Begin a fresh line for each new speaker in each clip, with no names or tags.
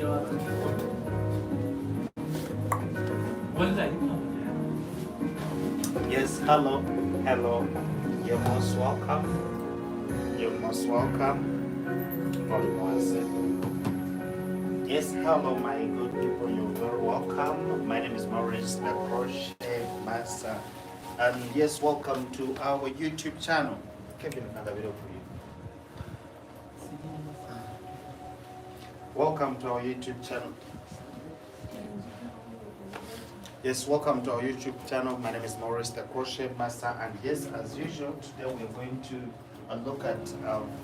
Yes, hello, hello. You're most welcome. You're most welcome. Hold on one second. Yes, hello, my good people. You're very welcome. My name is Maurice, the Crochetmaster, and yes, welcome to our YouTube channel. Kevin, another video for you. Welcome to our YouTube channel. Yes, welcome to our YouTube channel. My name is Maurice, the Crochetmaster, and yes, as usual, today we're going to look at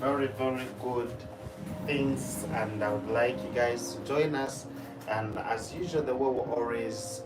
very, very good things, and I would like you guys to join us. And as usual, the way we always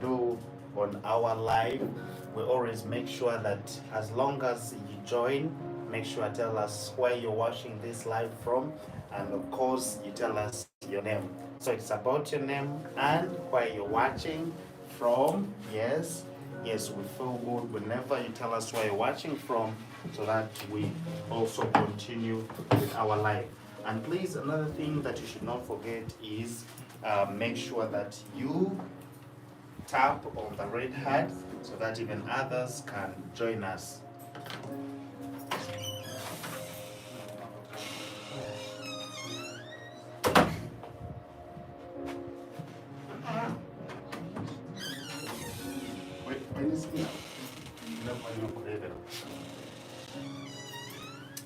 do on our live, we always make sure that as long as you join, make sure to tell us where you're watching this live from, and of course you tell us your name. So it's about your name and where you're watching from. Yes, yes, we feel good whenever you tell us where you're watching from, so that we also continue with our live. And please, another thing that you should not forget is make sure that you tap on the red hat so that even others can join us.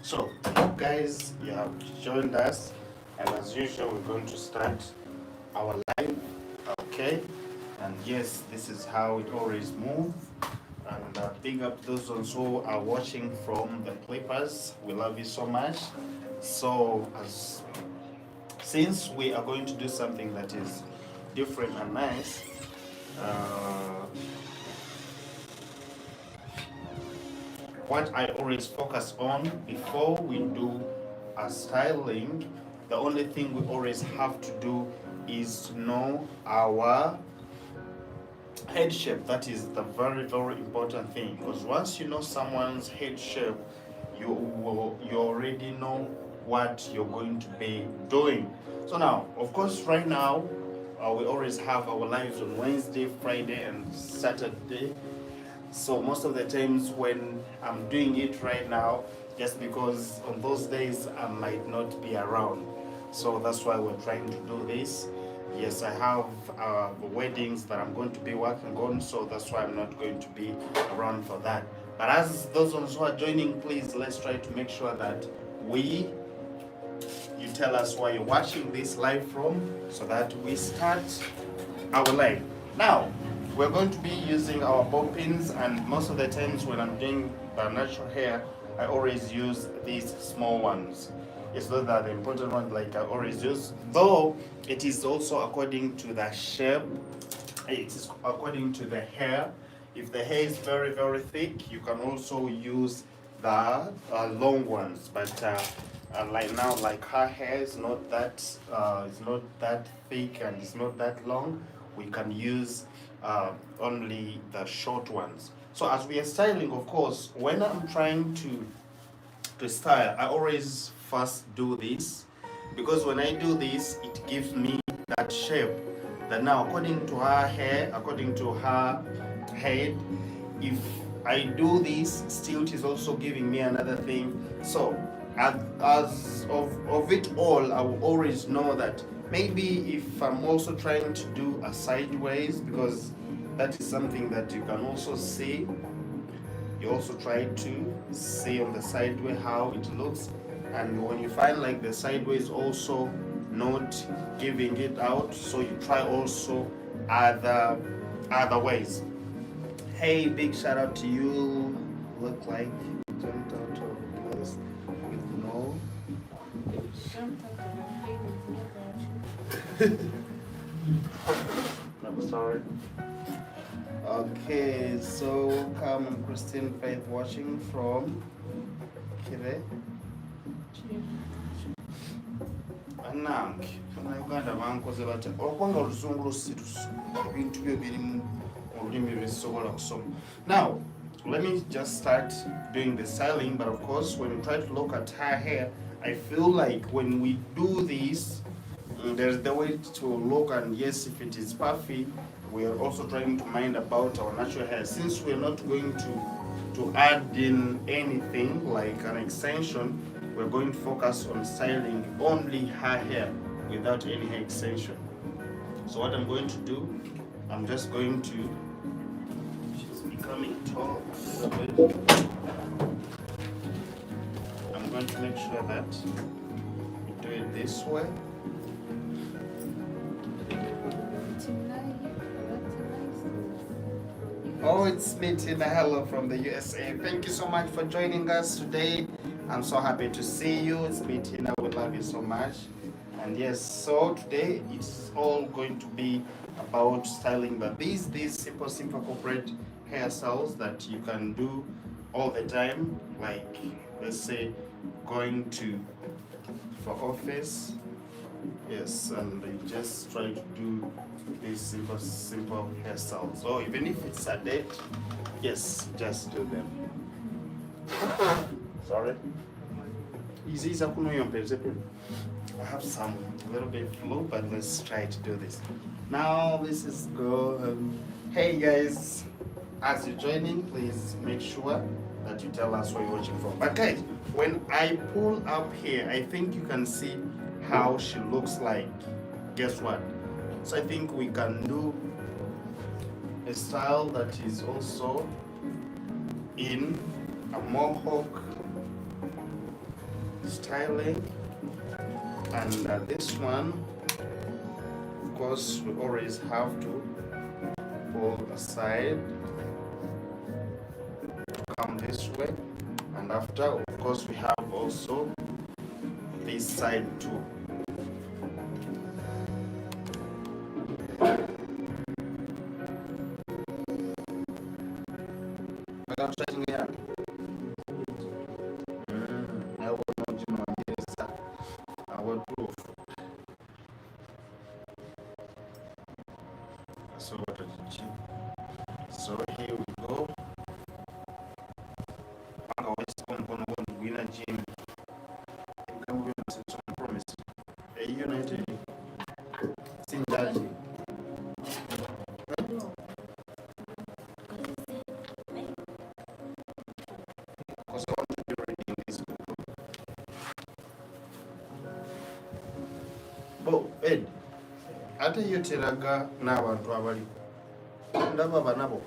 So, guys, you have joined us, and as usual, we're going to start our live. Okay, and yes, this is how it always moves. And big up those ones who are watching from the Clippers. We love you so much. So, since we are going to do something that is different and nice, what I always focus on before we do a styling, the only thing we always have to do is to know our head shape. That is the very, very important thing, because once you know someone's head shape, you already know what you're going to be doing. So now, of course, right now, we always have our lives on Wednesday, Friday, and Saturday. So most of the times when I'm doing it right now, just because on those days I might not be around. So that's why we're trying to do this. Yes, I have weddings that I'm going to be working on, so that's why I'm not going to be around for that. But as those ones who are joining, please, let's try to make sure that you tell us where you're watching this live from, so that we start our live. Now, we're going to be using our bob pins, and most of the times when I'm doing the natural hair, I always use these small ones. It's those that are the important ones, like I always use, though it is also according to the shape, it is according to the hair. If the hair is very, very thick, you can also use the long ones, but like now, like her hair is not that thick and it's not that long, we can use only the short ones. So as we are styling, of course, when I'm trying to style, I always first do this, because when I do this, it gives me that shape that now, according to her hair, according to her head, if I do this, still it is also giving me another thing. So as of it all, I will always know that maybe if I'm also trying to do a sideways, because that is something that you can also see, you also try to see on the sideways how it looks, and when you find like the sideways also not giving it out, so you try also other ways. Hey, big shout out to you. Look like you jumped out of place with no. I'm sorry. Okay, so come Christine Faith watching from Kire. Anange, Uganda bankoze bata. Okwanga oluzungu lusirusu. Ebintu byo birimu olulimi lwesobola kusoma. Now, let me just start doing the styling, but of course when you try to look at her hair, I feel like when we do this, There's the way to look, and yes, if it is puffy, we are also trying to mind about our natural hair. Since we're not going to add in anything like an extension, we're going to focus on styling only her hair without any hair extension. So what I'm going to do, I'm just going to, she's becoming tall a little bit. I'm going to make sure that we do it this way. Oh, it's me, Tina. Hello from the USA. Thank you so much for joining us today. I'm so happy to see you. It's me, Tina. We love you so much. And yes, so today it's all going to be about styling, but these simple corporate hairstyles that you can do all the time, like let's say going for office, yes, and they just try to do these simple hairstyles. So even if it's a date, yes, just do them. Sorry. Easy, I have some little bit flu, but let's try to do this. Now this is good. Hey guys, as you're joining, please make sure that you tell us where you're watching from. But guys, when I pull up here, I think you can see how she looks like. Guess what? So I think we can do a style that is also in a mohawk styling. And this one, of course, we always have to pull aside, come this way, and after, of course, we have also this side too. So here we go. I'm always going to win a gym. I'm going to promise. Are you united? Sing that. Because I want to be reading this book. But Ed, ate yoteraga n'abantu abali ndaba banabo.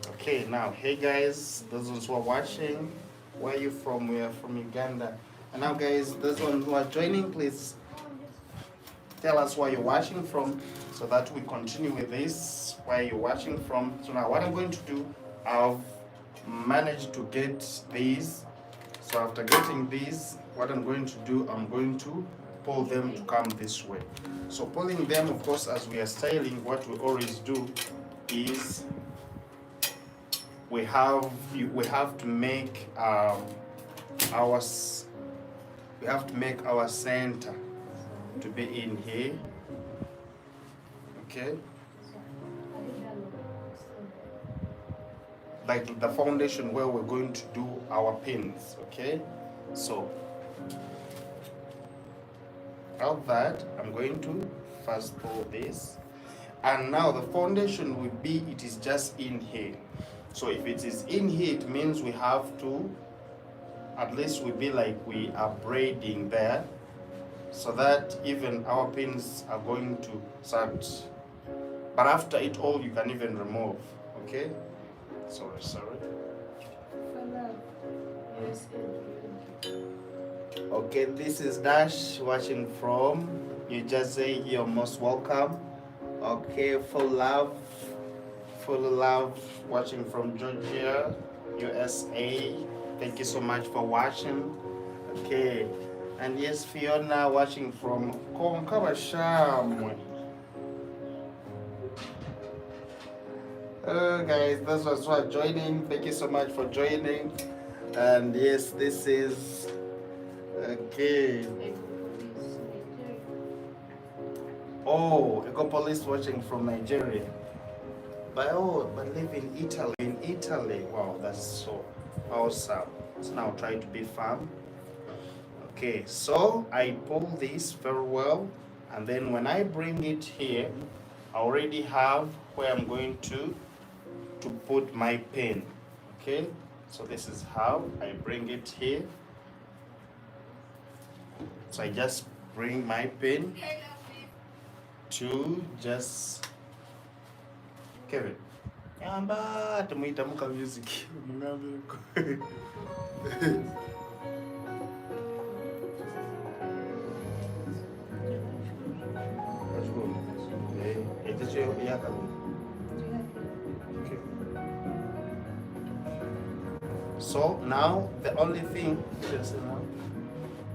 Okay, now, hey guys, those ones who are watching, where are you from? We are from Uganda. And now guys, those ones who are joining, please tell us where you're watching from so that we continue with this, where you're watching from. So now what I'm going to do, I've managed to get these. So after getting these, what I'm going to do, I'm going to pull them to come this way. So pulling them, of course, as we are styling, what we always do is we have to make our center to be in here. Okay, like the foundation where we're going to do our pins. Okay, so out that I'm going to first pull this, and now the foundation will be, it is just in here. So if it is in here, it means we have to, at least we be like we are braiding there, so that even our pins are going to start. But after it all, you can even remove. Okay? Sorry. Okay, this is Dash watching from New Jersey. You're most welcome. Okay, full love watching from Georgia, USA. Thank you so much for watching. Okay, and yes, Fiona watching from Konkabasham. Guys, those ones who are joining, thank you so much for joining. And yes, this is okay. Oh, Ecopolis watching from Nigeria. but live in Italy. In Italy, wow, that's so awesome. So now try to be firm. Okay, so I pull this very well, and then when I bring it here, I already have where I'm going to put my pin. Okay, so this is how I bring it here. So I just bring my pin to just Kevin. Yamba tumuita muka music. Okay. So now the only thing,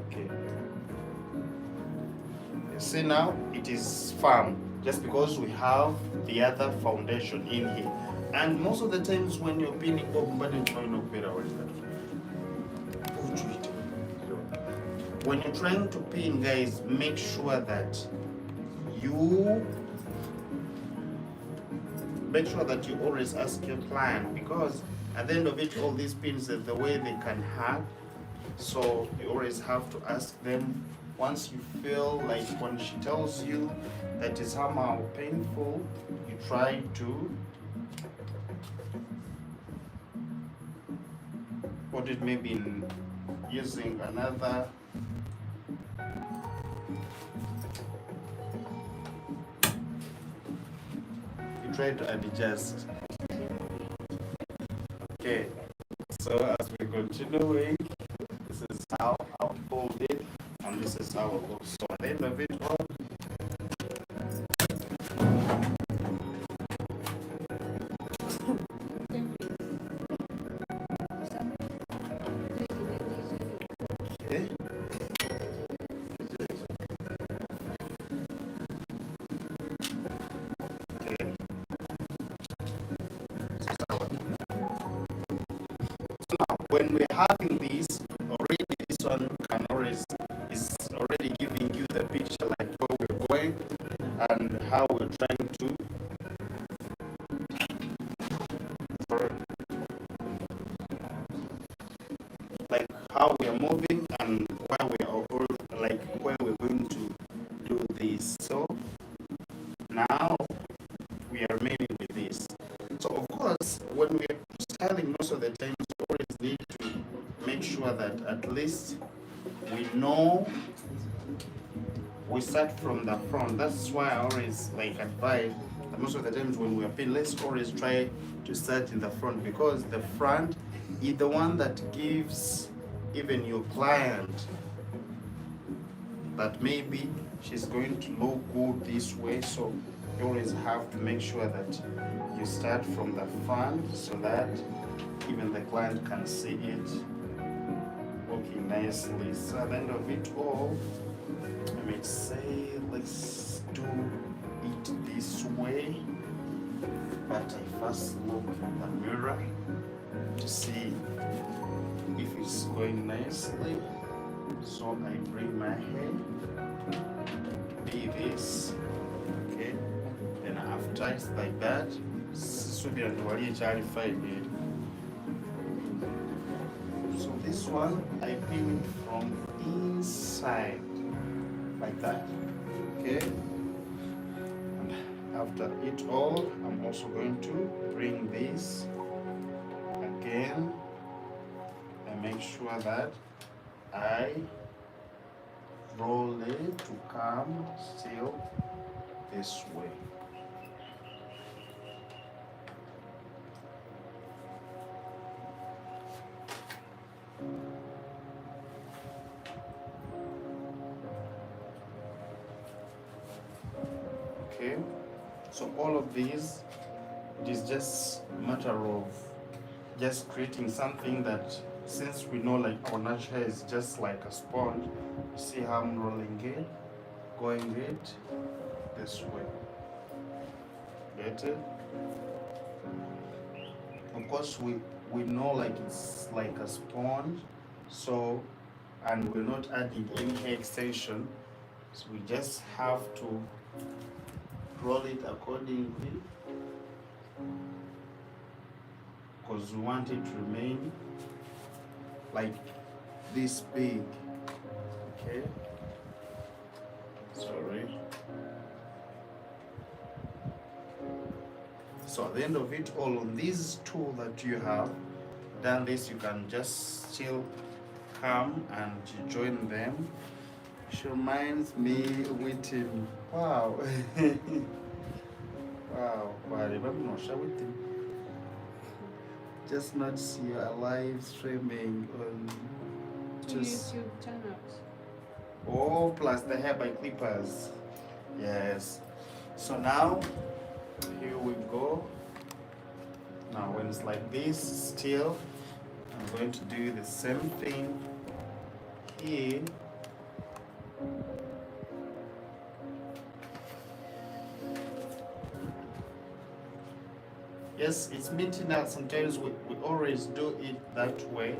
okay. You see now it is firm just because we have the other foundation in here. And most of the times when you're pinning, when you're trying to pin, guys, make sure that you always ask your client, because at the end of it, all these pins, the way they can hurt, so you always have to ask them. Once you feel like when she tells you that is somehow painful, you try to put it maybe in using another try to adjust. Okay, so as we continue, this is how I fold it, and this is how it looks. So at the end of it all, okay. Okay. So now when we're having this, already this one can always is already giving you the picture like where we're going and how we're trying to like how we are moving and where we are like where we're going to do this. So now we are remaining with this. So of course when we are styling, most of the times we always need to make sure that at least we know we start from the front. That's why I always like advise that most of the times when we are pin, let's always try to start in the front, because the front is the one that gives even your client that maybe she's going to look good this way. So you always have to make sure that you start from the front so that even the client can see it working nicely. So at the end of it all, I may say let's do it this way, but I first look in the mirror to see if it's going nicely. So I bring my hair to be this, okay, then after it's like that, so this one I pin it from inside like that, okay. And after it all, I'm also going to bring this again and make sure that I roll it to come still this way. Okay, so all of these, it is just a matter of just creating something that, since we know like our natural hair is just like a sponge, see how I'm rolling it, going it this way. Get it? Of course we know like it's like a sponge, so, and we're not adding any hair extension, so we just have to roll it accordingly. because we want it to remain like this big. Okay, sorry. So at the end of it all, on these two that you have done this, you can just still come and join them. She reminds me with him. Wow. Wow. Just not see a live streaming on just
YouTube channels.
Oh, plus the hair by clippers. Yes. So now here we go. Now when it's like this still, I'm going to do the same thing here. Yes, it's meeting out. Sometimes we always do it that way.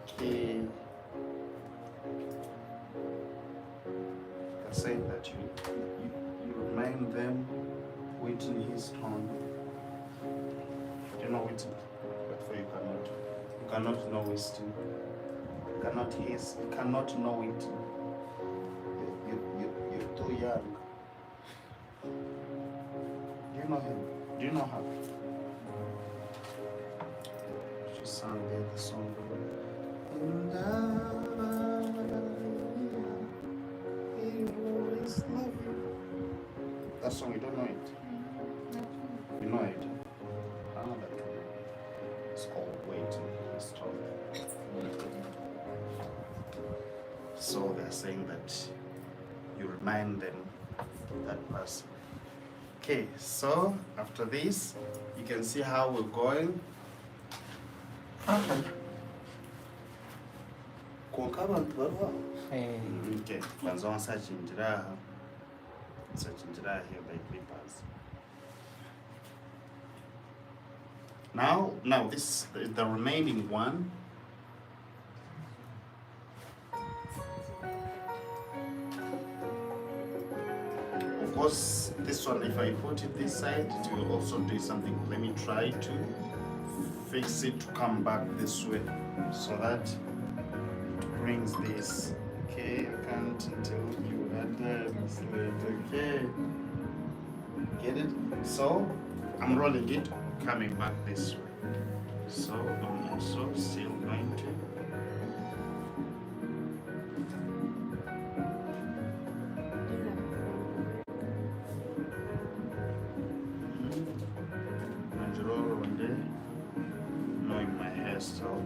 Okay. I say that you remind them within his tone. You know Whitney, but for you cannot know Whitney. You cannot know it. You're too young. Do you know him? Do you know her? She sang the song. And I will always love you. That song, you don't know it? You know it? It's called Waiting for His Turn. So they're saying that you remind them of that person. Okay, so after this, you can see how we're going. Okay, kwanza wasachinjira here by clippers. Now this the remaining one. Of course, this one, if I put it this side, it will also do something. Let me try to fix it to come back this way so that it brings this. Okay, I can't tell you that. Okay, get it? So I'm rolling it, coming back this way. So I'm also still going to. Knowing my hairstyle.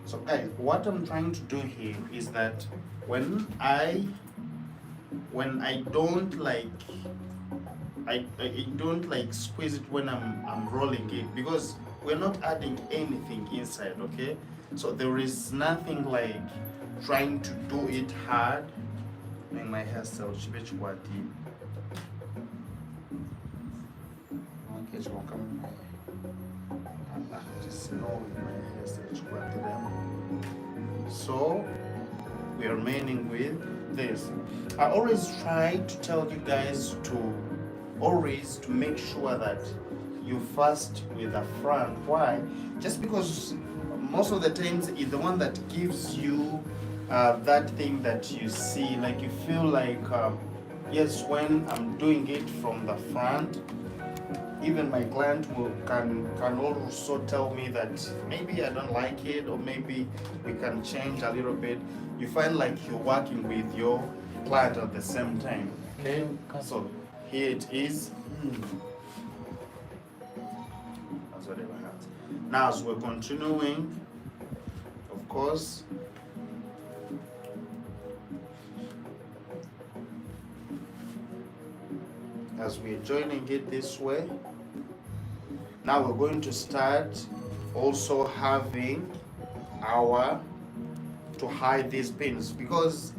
So guys, what I'm trying to do here is that when I don't like I don't like squeeze it when I'm rolling it, because we're not adding anything inside, okay? So there is nothing like trying to do it hard. In my hairstyle, so we are remaining with this. I always try to tell you guys to make sure that you first with the front. Why? Just because most of the times it's the one that gives you that thing that you see, like you feel like yes, when I'm doing it from the front, even my client can also tell me that maybe I don't like it, or maybe we can change a little bit. You find like you're working with your client at the same time. Okay, so here it is. That's whatever happens. Now, as we're continuing, of course, as we're joining it this way, now we're going to start also having our to hide these pins, because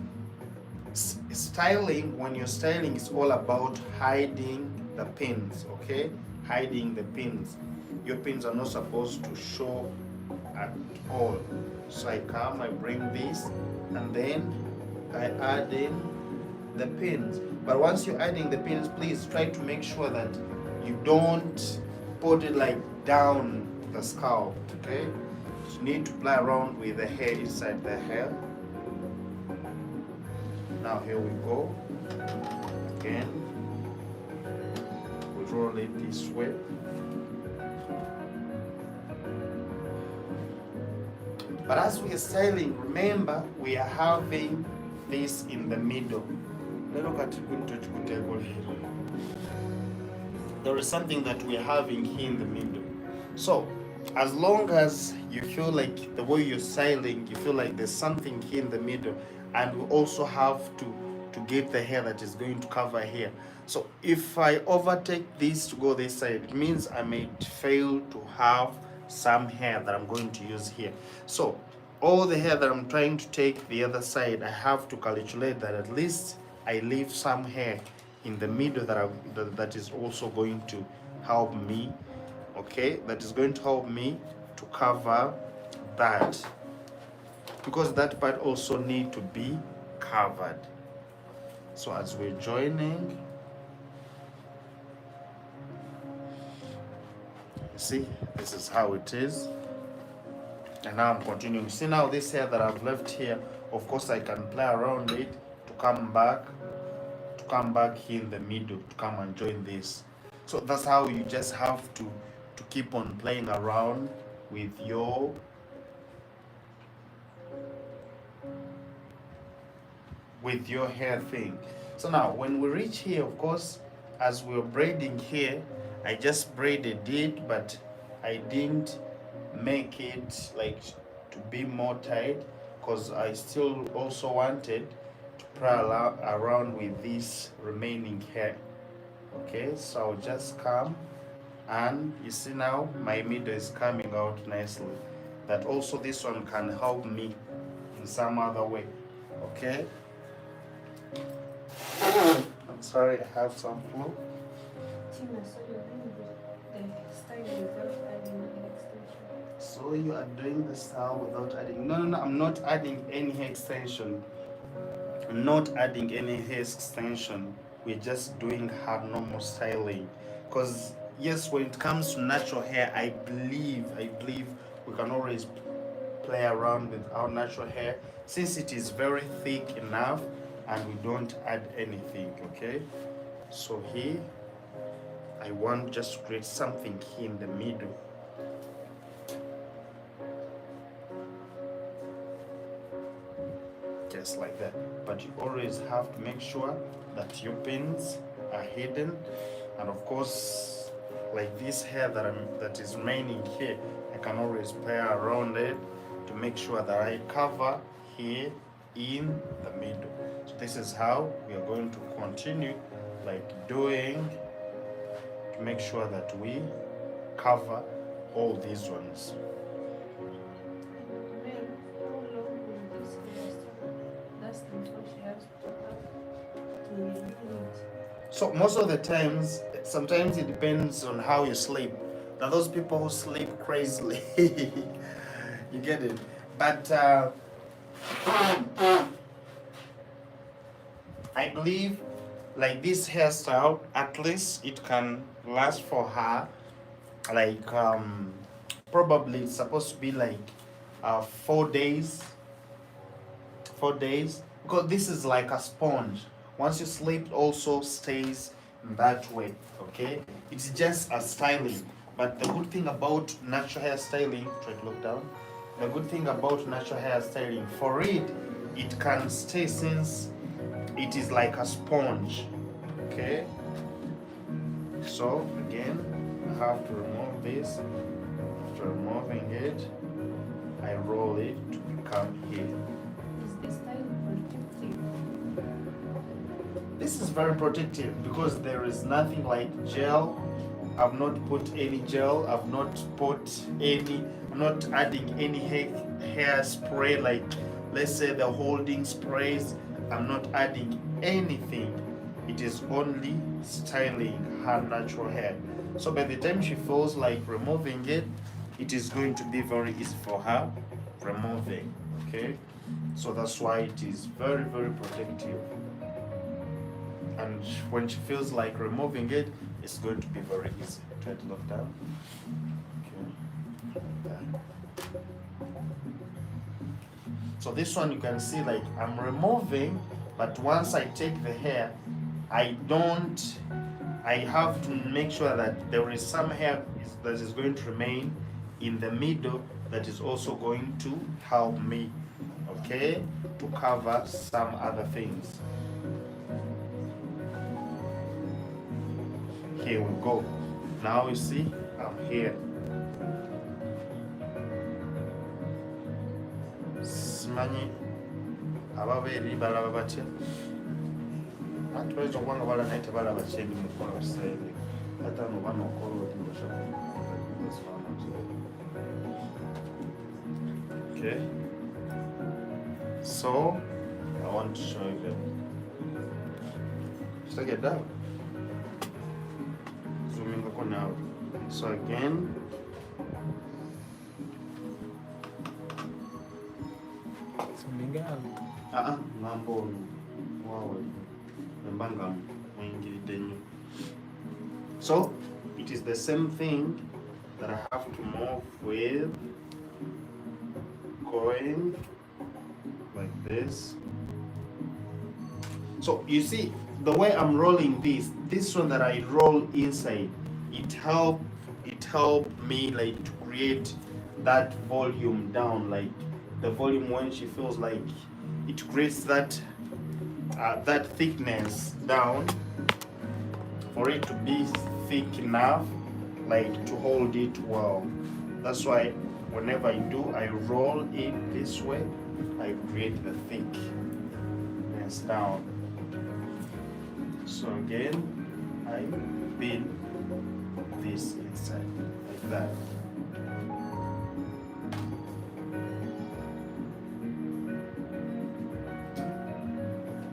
styling, when you're styling, is all about hiding the pins, okay? hiding the pins. Your pins are not supposed to show at all. So I come, I bring this, and then I add in the pins. But once you're adding the pins, please try to make sure that you don't put it like down the scalp, okay? You need to play around with the hair inside the hair. Now here we go. Again, we roll it this way. But as we are styling, remember we are having this in the middle. There is something that we are having here in the middle. So as long as you feel like the way you're styling, you feel like there's something here in the middle, and we also have to get the hair that is going to cover here. So if I overtake this to go this side, it means I may fail to have some hair that I'm going to use here. So all the hair that I'm trying to take the other side, I have to calculate that at least I leave some hair in the middle that is also going to help me, okay? That is going to help me to cover that, because that part also need to be covered. So as we're joining, see, this is how it is. And now I'm continuing. See, now this hair that I've left here, of course I can play around it to come back here in the middle, to come and join this. So that's how you just have to keep on playing around with your hair thing. So now when we reach here, of course, as we're braiding here, I just braided it, but I didn't make it like to be more tight, because I still also wanted to play around with this remaining hair. Okay, so I'll just come, and you see now my middle is coming out nicely. That also this one can help me in some other way. Okay, I'm sorry, I have some flu. So you are doing the style without adding? No, I'm not adding any hair extension. I'm not adding any hair extension. We're just doing her normal styling. Because yes, when it comes to natural hair, I believe we can always play around with our natural hair, since it is very thick enough and we don't add anything. Okay, so here I want just to create something here in the middle. Just like that. But you always have to make sure that your pins are hidden, and of course, like this hair that is remaining here, I can always play around it to make sure that I cover here in the middle. So this is how we are going to continue like doing, to make sure that we cover all these ones. So most of the times, sometimes it depends on how you sleep. Now those people who sleep crazily, you get it. But I believe like this hairstyle, at least it can last for her like probably it's supposed to be like 4 days, because this is like a sponge. Once you sleep, also stays that way. Okay, it's just a styling. But the good thing about natural hair styling, try to look down. The good thing about natural hair styling, for it can stay, since it is like a sponge. Okay, so again, I have to remove this. After removing it, I roll it to become here.
Is the style protective?
This is very protective because there is nothing like gel. I've not put any gel. I'm not adding any hair spray, like let's say the holding sprays. I'm not adding anything. It is only styling her natural hair. So by the time she feels like removing it, it is going to be very easy for her removing. Okay, so that's why it is very, very protective. And when she feels like removing it, it's going to be very easy. Try to look down. Okay. There. So this one you can see like I'm removing, but once I take the hair, I have to make sure that there is some hair that is going to remain in the middle that is also going to help me, okay, to cover some other things. Here we go. Now you see I'm here. Simanyi ababeeri balaba batya anti bayinza okubanga balaba naye tebalaba kyendi mukola kiseere ate ano bano okola oti okay, so I want to show you just get down, zooming up now. So again, mambo wow, mbanga mwingiridde nnyo. So it is the same thing that I have to move with, going like this. So you see the way I'm rolling this one that I roll inside, it helped me like to create that volume down, like the volume when she feels like it creates that that thickness down for it to be thick enough like to hold it well. That's why whenever I do, I roll it this way, I create the thickness down. So again, I pin this inside like that.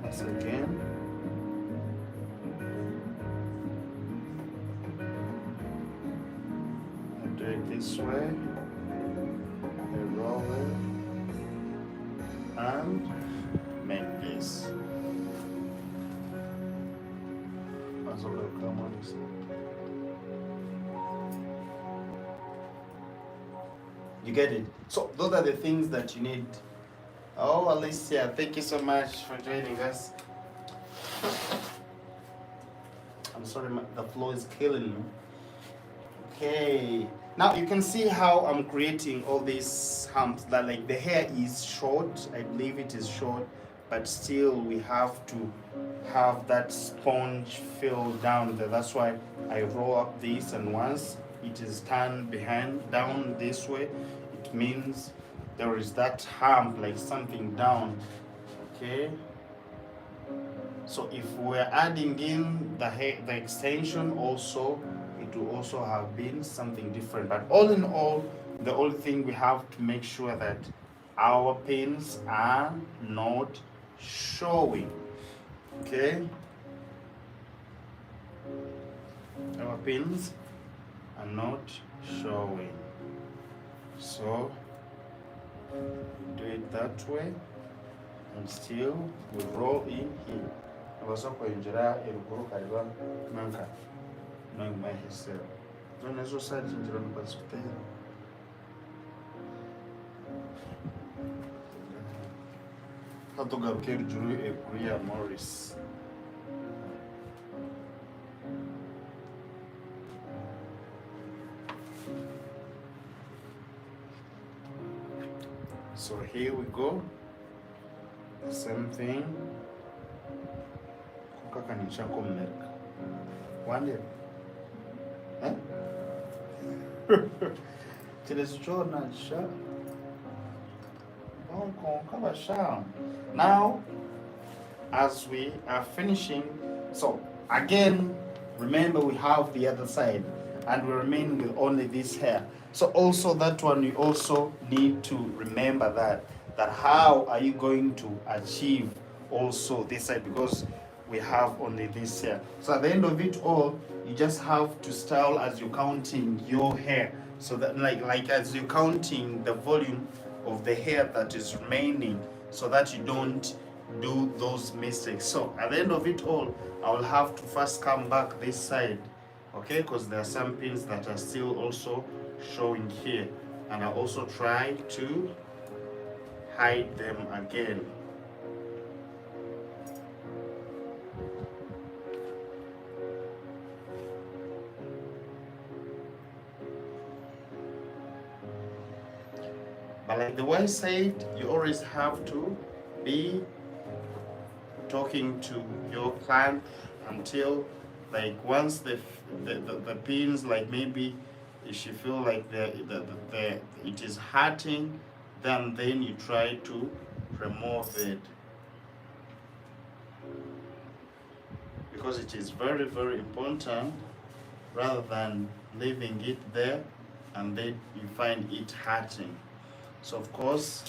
Once again, I do it this way, I roll it and make this. As a little Maurice. You get it? So those are the things that you need. Oh, Alicia, thank you so much for joining us. I'm sorry, the flow is killing me. Okay, now you can see how I'm creating all these humps that like the hair is short. I believe it is short, but still we have to have that sponge fill down there. That's why I roll up this, and once it is turned behind down this way, it means there is that hump like something down. Okay, so if we're adding in the hair, the extension also, it will also have been something different. But all in all, the only thing we have to make sure that our pins are not showing. Okay, our pins are not showing, so we do it that way, and still we roll in here. Knowing my hairstyle. Don't also side in the perspective. How to go care Drew a Korea Maurice. So here we go. Same thing. Kuka kanisha America. One day. Now, as we are finishing, so again, remember we have the other side, and we remain with only this hair. So also that one, you also need to remember that how are you going to achieve also this side, because we have only this hair. So at the end of it all, you just have to style as you're counting your hair. So that like as you're counting the volume of the hair that is remaining, so that you don't do those mistakes. So at the end of it all, I will have to first come back this side, okay, because there are some pins that are still also showing here, and I'll also try to hide them again. But like the way I said, you always have to be talking to your client until, like, once the pins, like maybe if you feel like it is hurting, then you try to remove it, because it is very, very important, rather than leaving it there and then you find it hurting. So of course,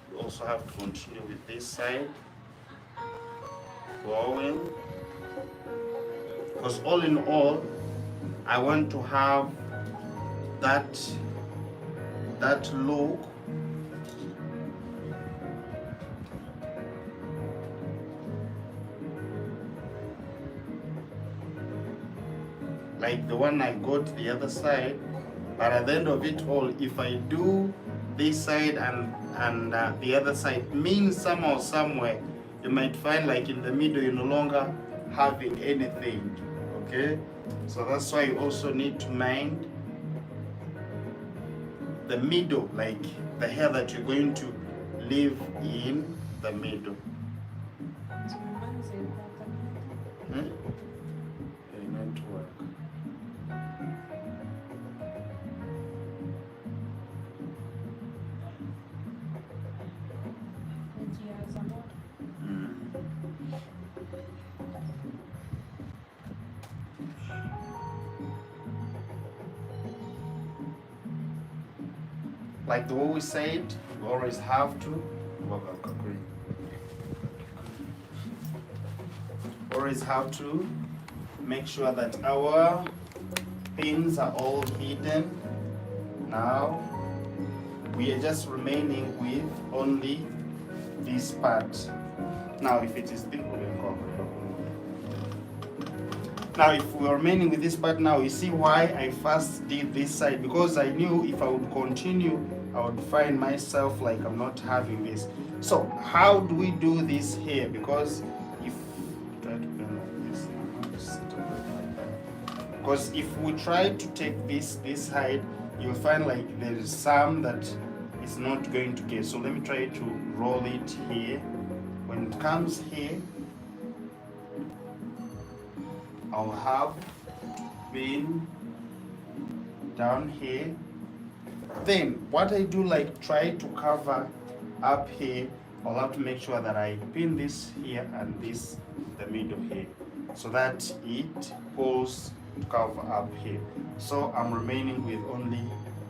you also have to continue with this side, going, because all in all, I want to have that look like the one I got the other side. But at the end of it all, if I do this side and the other side, means somehow, somewhere, you might find like in the middle you're no longer having anything, okay? So that's why you also need to mind the middle, like the hair that you're going to leave in the middle. Network. Like the way we said, you always have to make sure that our pins are all hidden. Now we are just remaining with only this part. Now if it is now if we are remaining with this part, now you see why I first did this side, because I knew if I would continue, I would find myself like I'm not having this. So how do we do this here? Because if try to bend like this, because if we try to take this side, you'll find like there is some that is not going to get. So let me try to roll it here. When it comes here, I'll have pin down here. Then what I do, like try to cover up here, I'll have to make sure that I pin this here and this the middle here, so that it pulls to cover up here. So I'm remaining with only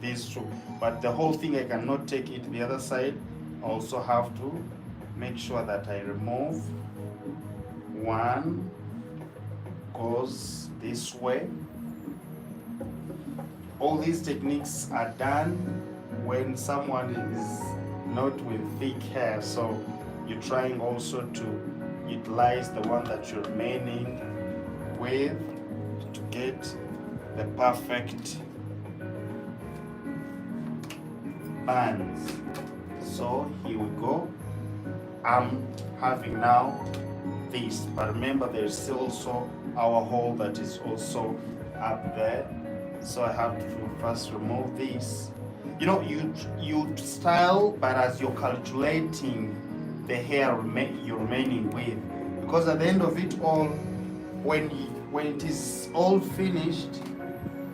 these two, but the whole thing I cannot take it the other side. I also have to make sure that I remove one, goes this way. All these techniques are done when someone is not with thick hair, so you're trying also to utilize the one that you're remaining with to get the perfect bands. So here we go. I'm having now this, but remember there's still also our hole that is also up there. So I have to first remove this. You know, you style, but as you're calculating the hair you're remaining with, because at the end of it all, when it is all finished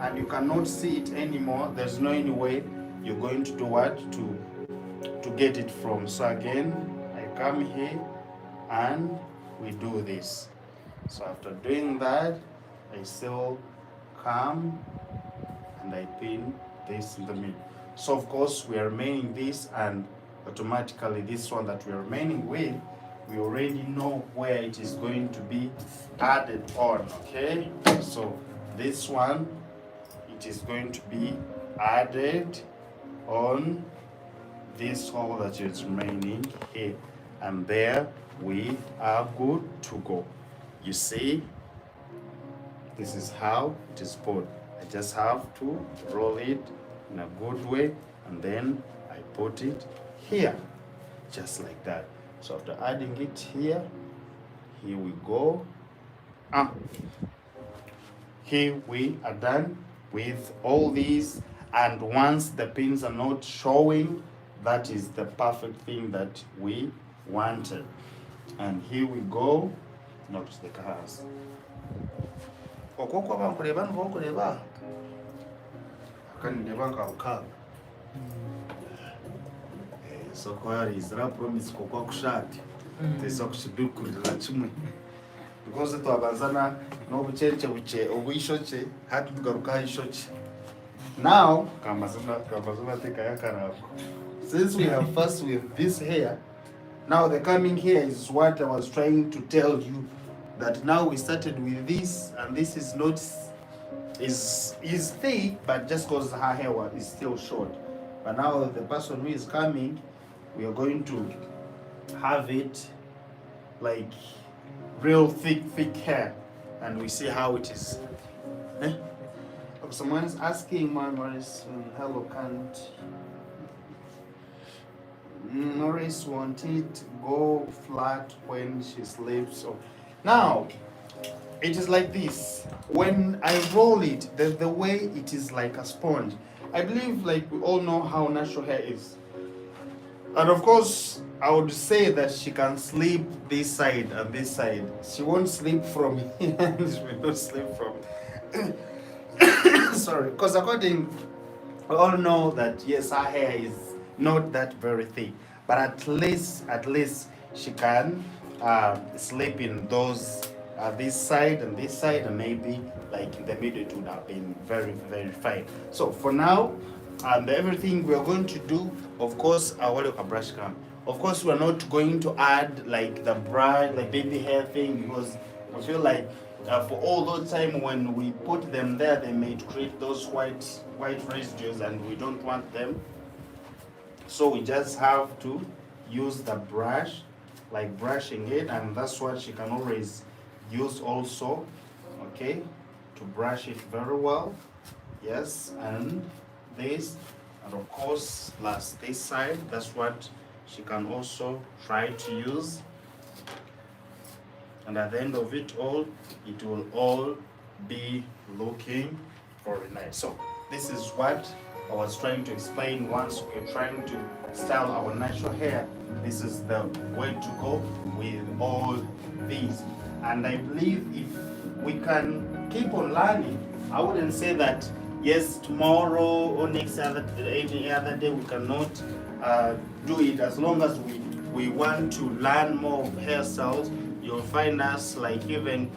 and you cannot see it anymore, there's no any way you're going to do what to get it from. So again, I come here and we do this. So after doing that, I still come and I pin this in the middle. So of course we are remaining this, and automatically this one that we are remaining with we already know where it is going to be added on. Okay, so this one, it is going to be added on this hole that is remaining here, and there we are good to go. You see, this is how it is put. I just have to roll it in a good way, and then I put it here, just like that. So after adding it here we go. Here we are done with all these, and once the pins are not showing, that is the perfect thing that we wanted. And here we go. Notice the cars. Okoko bankureba nbokureba. Akanireba nkabuka. So kwa izra promise kokwa kushati. Tesa kushidukurira kimwe. Because twabanzana n'obucece buce obwishoce hati tugaruka ishoce. Now kamazuna teka yakarako. Since we have first with this hair, now the coming here is what I was trying to tell you, that now we started with this, and this is not is thick, but just because her hair is still short. But now the person who is coming, we are going to have it like real thick hair, and we see how it is. Someone's asking Maurice, hello, can't Maurice want it go flat when she sleeps? So now it is like this. When I roll it, the way it is like a sponge. I believe, like, we all know how natural hair is. And of course, I would say that she can sleep this side and this side. She won't sleep from here, and she will not sleep from sorry, because according, we all know that yes, her hair is not that very thick, but at least she can sleep in those this side, and maybe like in the middle it would have been very fine. So for now, and everything we are going to do, of course, our brush cam. Of course, we are not going to add like the brush, like baby hair thing, because we feel like for all those time when we put them there, they may create those white residues, and we don't want them. So we just have to use the brush, like brushing it, and that's what she can always use also, okay, to brush it very well. Yes, and this, and of course last this side, that's what she can also try to use. And at the end of it all, it will all be looking very nice. So this is what I was trying to explain. Once we're trying to style our natural hair, this is the way to go with all these. And I believe if we can keep on learning, I wouldn't say that yes, tomorrow or next any other day we cannot do it. As long as we want to learn more of hairstyles, you'll find us like even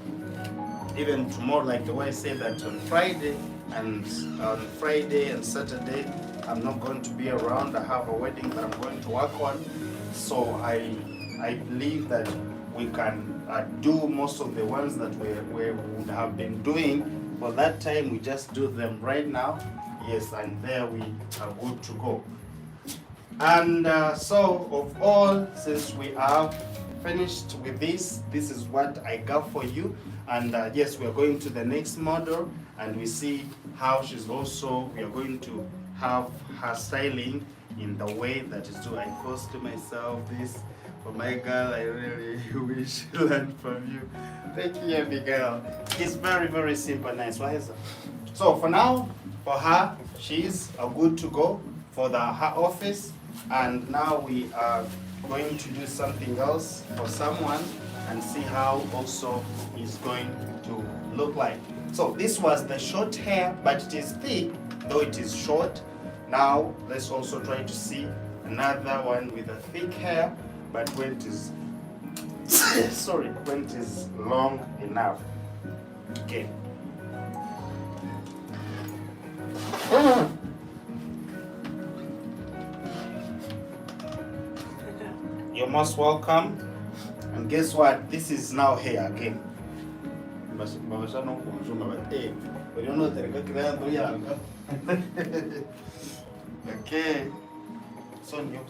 tomorrow, like the way I said that on Friday and Saturday I'm not going to be around. I have a wedding that I'm going to work on, so I believe that we can do most of the ones that we would have been doing for that time. We just do them right now, yes, and there we are good to go. And so of all, since we are finished with this is what I got for you. And yes, we are going to the next model, and we see how she's also, we are going to have her styling in the way that is due. I caused myself this for my girl. I really wish to learn from you. Thank you, Abigail. It's very simple, nice. Why is that? So for now, for her, she's good to go for her office. And now we are going to do something else for someone and see how also is going to look like. So this was the short hair, but it is thick, though it is short. Now let's also try to see another one with a thick hair, but when it is sorry, when it is long enough. Okay. You're most welcome. And guess what? This is now hair again. Okay. So new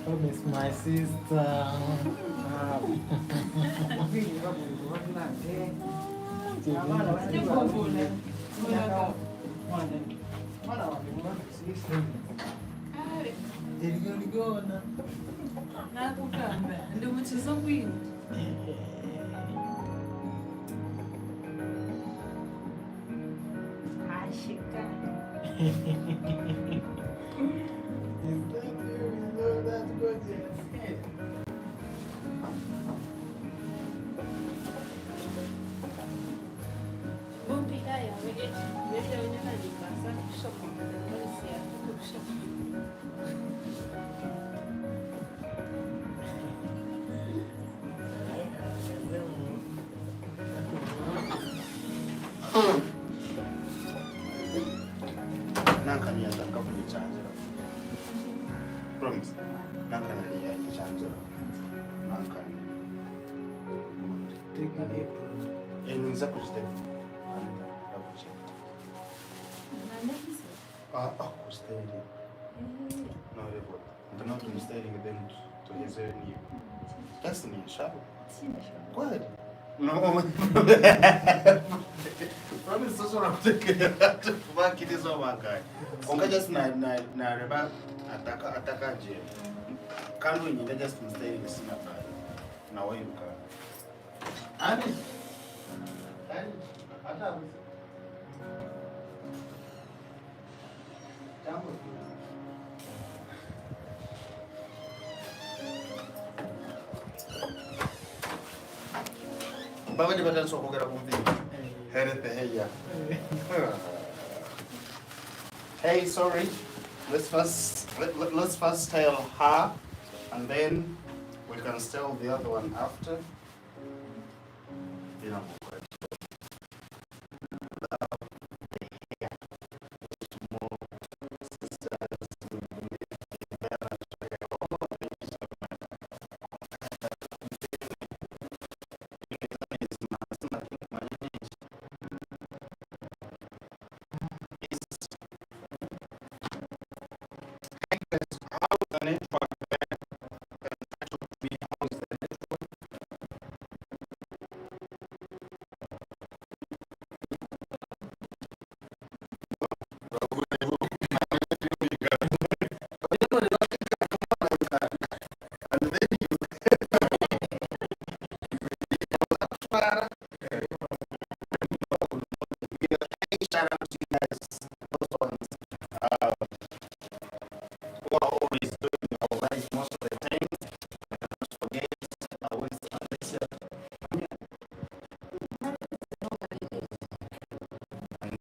Oh, miss my sister.
nakugamba ndikuchiza kwini ashika Bupi haya wegeti vile wanyama libasa kushoka Maurice ya kushoka
Nankaniyaza kakunichanjira. Promise. Nankaniya nichanjira. Nankani. Niza kujiteka. Kusteri. No, report. Então tu misteri dentro to reserve new. That's the show. What? No. Promise sasa unataka kubaki hizo makai. Onga just na reba ataka je. Kando yenye just misteri sina pale. Na wewe uka. Ani. Hata jambo. Baba di badan soko gara kumpi. Herete heya. Hey, sorry. Let's first style her, and then we can style the other one after. You know. Shout out to you guys, those ones who are always doing all right most of the time. Don't forget, always Alicia. And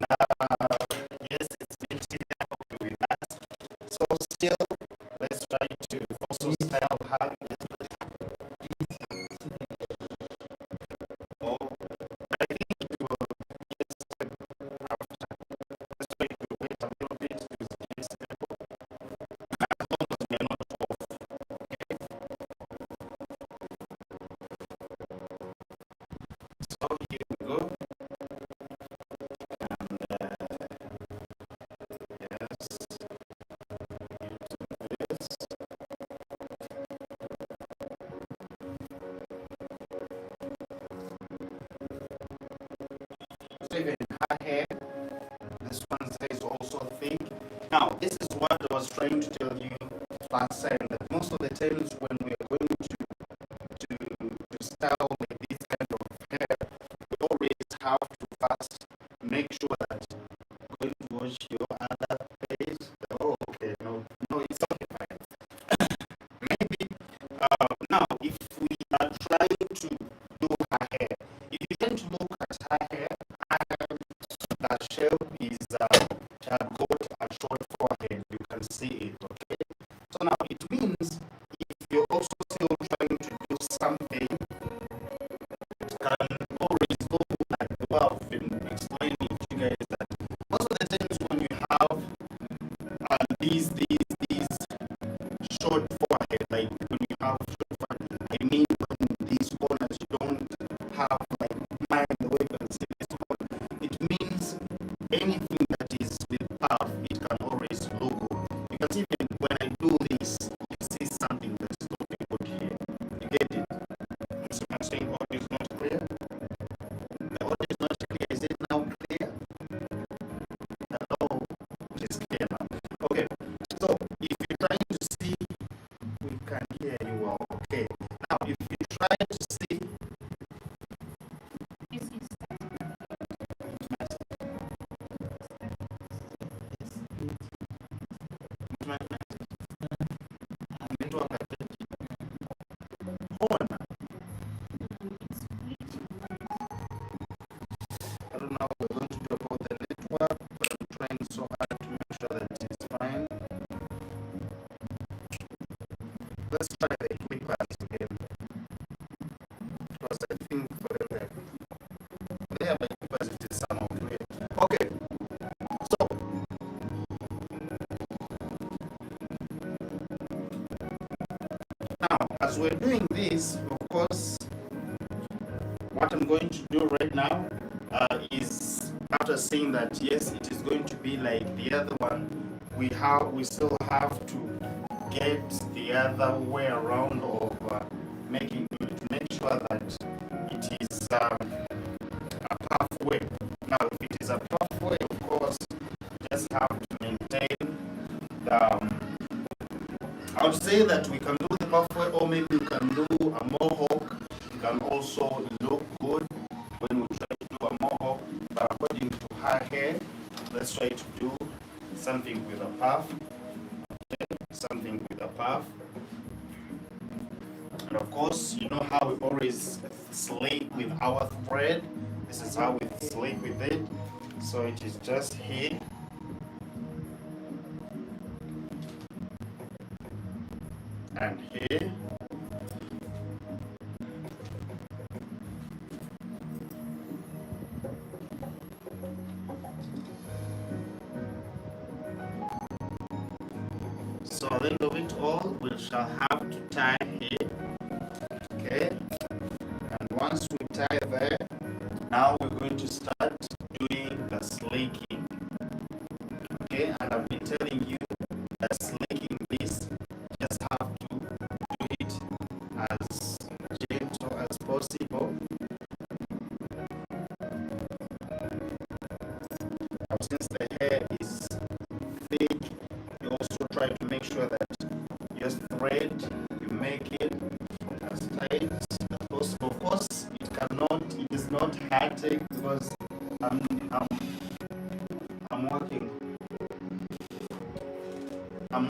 yes, it's been happy with that. So still, let's try to also style her. Oh, I think we will get step after. Let's try to wait a little bit to get step. As long as we are not off. Okay. So here we go. And yes. This. So even her hair, this one says also thick. Now, this is what I was trying to tell you last time, that most of the times when we are going to style like this kind of hair, we always have to first make sure that going to watch your other page. Oh, okay, no, it's okay, fine. Maybe now if we are trying to do her hair, if you tend to look at her hair, that shape is she had got a short forehead, you can see it, okay? So now it means if you're also still trying to do these short forehead, like when you have short forehead, I mean when these corners you don't have like mine, the way you can see this corner, it means anything that is with puff, it can always look good. Because even when I do this, you see something that's looking good here. You get it? So I'm saying audio is not clear. The audio is not clear. Is it now clear? Hello? It is clear now. Okay. So if you're trying to see, we can hear you well. Okay. Now if you try to see, I don't know what we're going to do about the network, but I'm trying so hard to make sure that it's fine. Let's try the clippers again. Because I think for there by clippers it is somehow clear. Okay, so now as we're doing this, of course, what I'm going to do right now is, after saying that yes, it is going to be like the other one, we still have to get the other way around of making to make sure that it is a pathway. Now, if it is a pathway, of course, just have to maintain the. I would say that we can do the pathway, or maybe we can do a mohawk. It can also look good when we try to do a mohawk, but according to her hair, let's try to do something with a puff. Okay, something with a puff. And of course, you know how we always slate with our thread. This is how we slate with it. So it is just here. And here. So at the end of it all, we shall have to tie here. Okay. And once we tie there, now we're going to start doing the slaking. Okay, and I've been telling you that slaking this, just have to do it as gentle as possible. Now, since the hair is thick, you also try to make sure that your thread, you make it as tight as possible. Of course, it is not hectic because I'm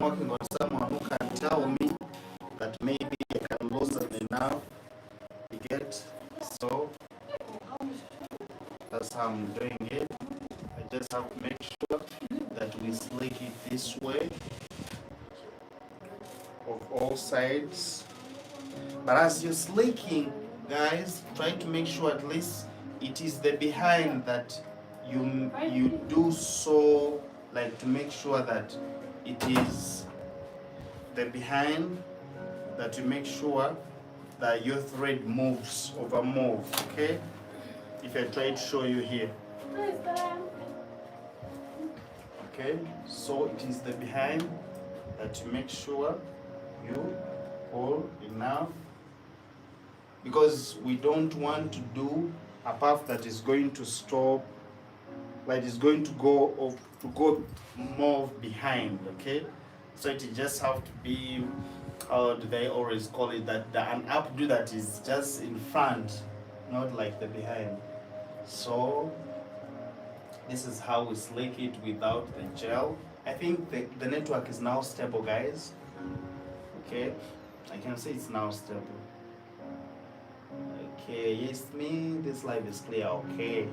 working on someone who can tell me that maybe I can loosen enough. You get? So that's how I'm doing it. I just have to make sure that we slake it this way of all sides. But as you're slaking, guys, try to make sure at least it is the behind that you do, so like to make sure that it is the behind that you make sure that your thread moves over move. Okay, if I try to show you here. Okay, so it is the behind that you make sure you pull enough, because we don't want to do a puff that is going to stop, like it's going to go more behind. Okay, so it just have to be, how do they always call it, that an updo that is just in front, not like the behind. So this is how we slake it without the gel. I think the network is now stable, guys. Okay, I can say it's now stable. Okay, yes, me, this live is clear. Okay,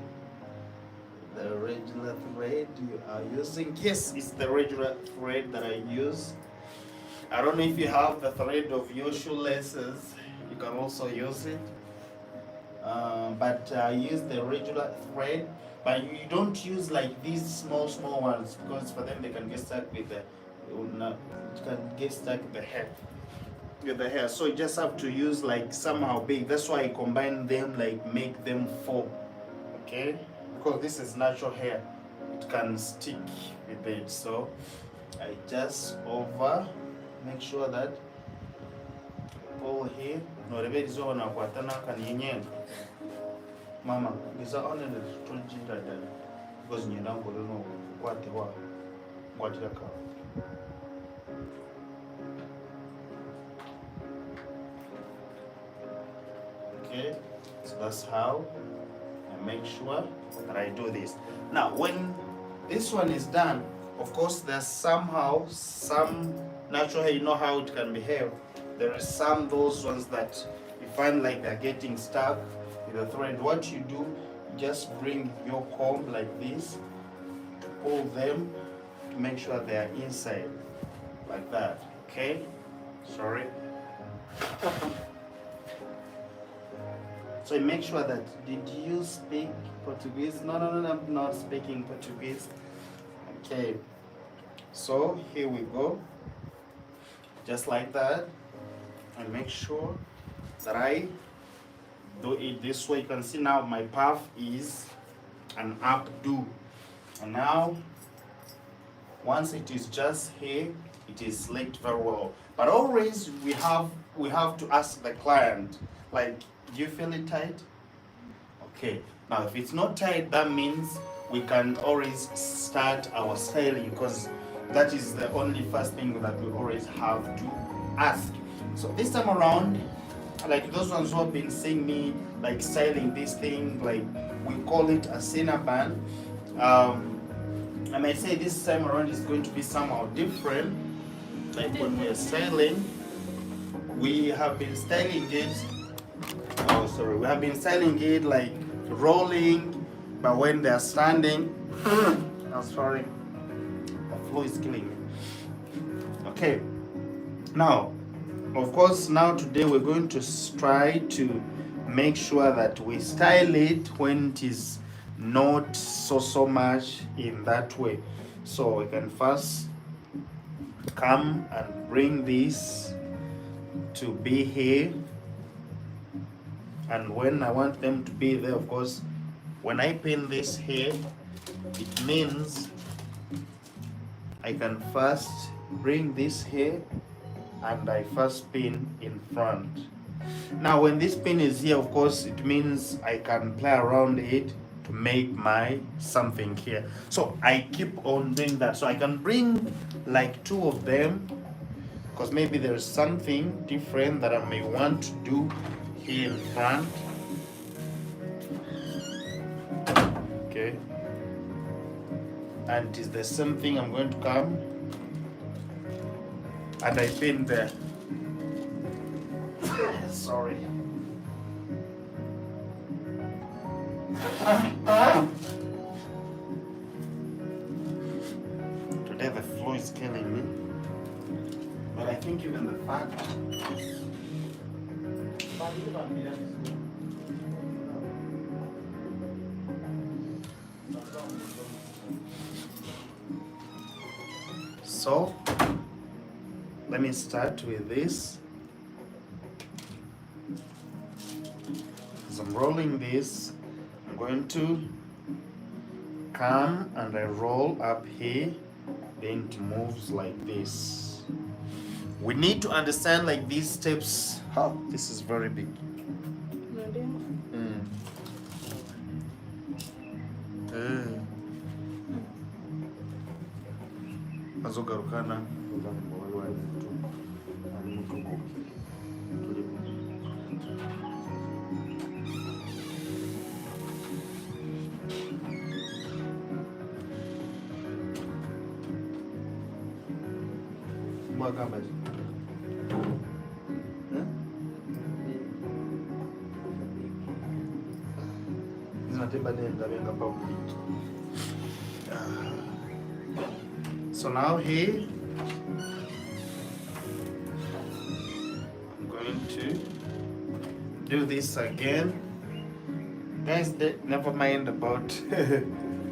the regular thread you are using, yes, it's the regular thread that I use. I don't know if you have the thread of your shoelaces, you can also use it, but I use the regular thread. But you don't use like these small ones, because for them they can get stuck with it can get stuck in the hair. With the hair, so you just have to use like somehow big. That's why I combine them, like make them 4. Okay, because this is natural hair, it can stick with it. So I just make sure that pull here. No, the bed is on a quatana can mama is on the 20 because you don't know what the car. Okay, so that's how I make sure that I do this. Now, when this one is done, of course, there's somehow some natural hair. You know how it can behave. There are those ones that you find like they're getting stuck with the thread. What you do, just bring your comb like this to pull them to make sure they are inside, like that. Okay, sorry. So make sure that, did you speak Portuguese? No, I'm not speaking Portuguese. Okay, so here we go. Just like that. And make sure that I do it this way. You can see now my path is an updo. And now, once it is just here, it is slicked very well. But always we have to ask the client, like, do you feel it tight? Okay. Now, if it's not tight, that means we can always start our styling, because that is the only first thing that we always have to ask. So this time around, like those ones who have been seeing me like styling this thing, like we call it a cinnamon. I might say this time around is going to be somehow different. Like when we're styling, we have been styling it. We have been styling it like rolling, but when they're standing, I'm sorry, the flow is killing me. Okay, now, of course, now today we're going to try to make sure that we style it when it is not so much in that way. So we can first come and bring this to be here. And when I want them to be there, of course, when I pin this here, it means I can first bring this here and I first pin in front. Now when this pin is here, of course, it means I can play around it to make my something here. So I keep on doing that. So I can bring like 2 of them, because maybe there's something different that I may want to do here in front. Okay, and it is the same thing. I'm going to come and I pin there. Sorry. Today the flow is killing me, but I think even the fact. So let me start with this. As I'm rolling this, I'm going to come and I roll up here, then it moves like this. We need to understand like these steps. Oh, this is very big. Azogarukana so now here I'm going to do this again. Guys, never mind about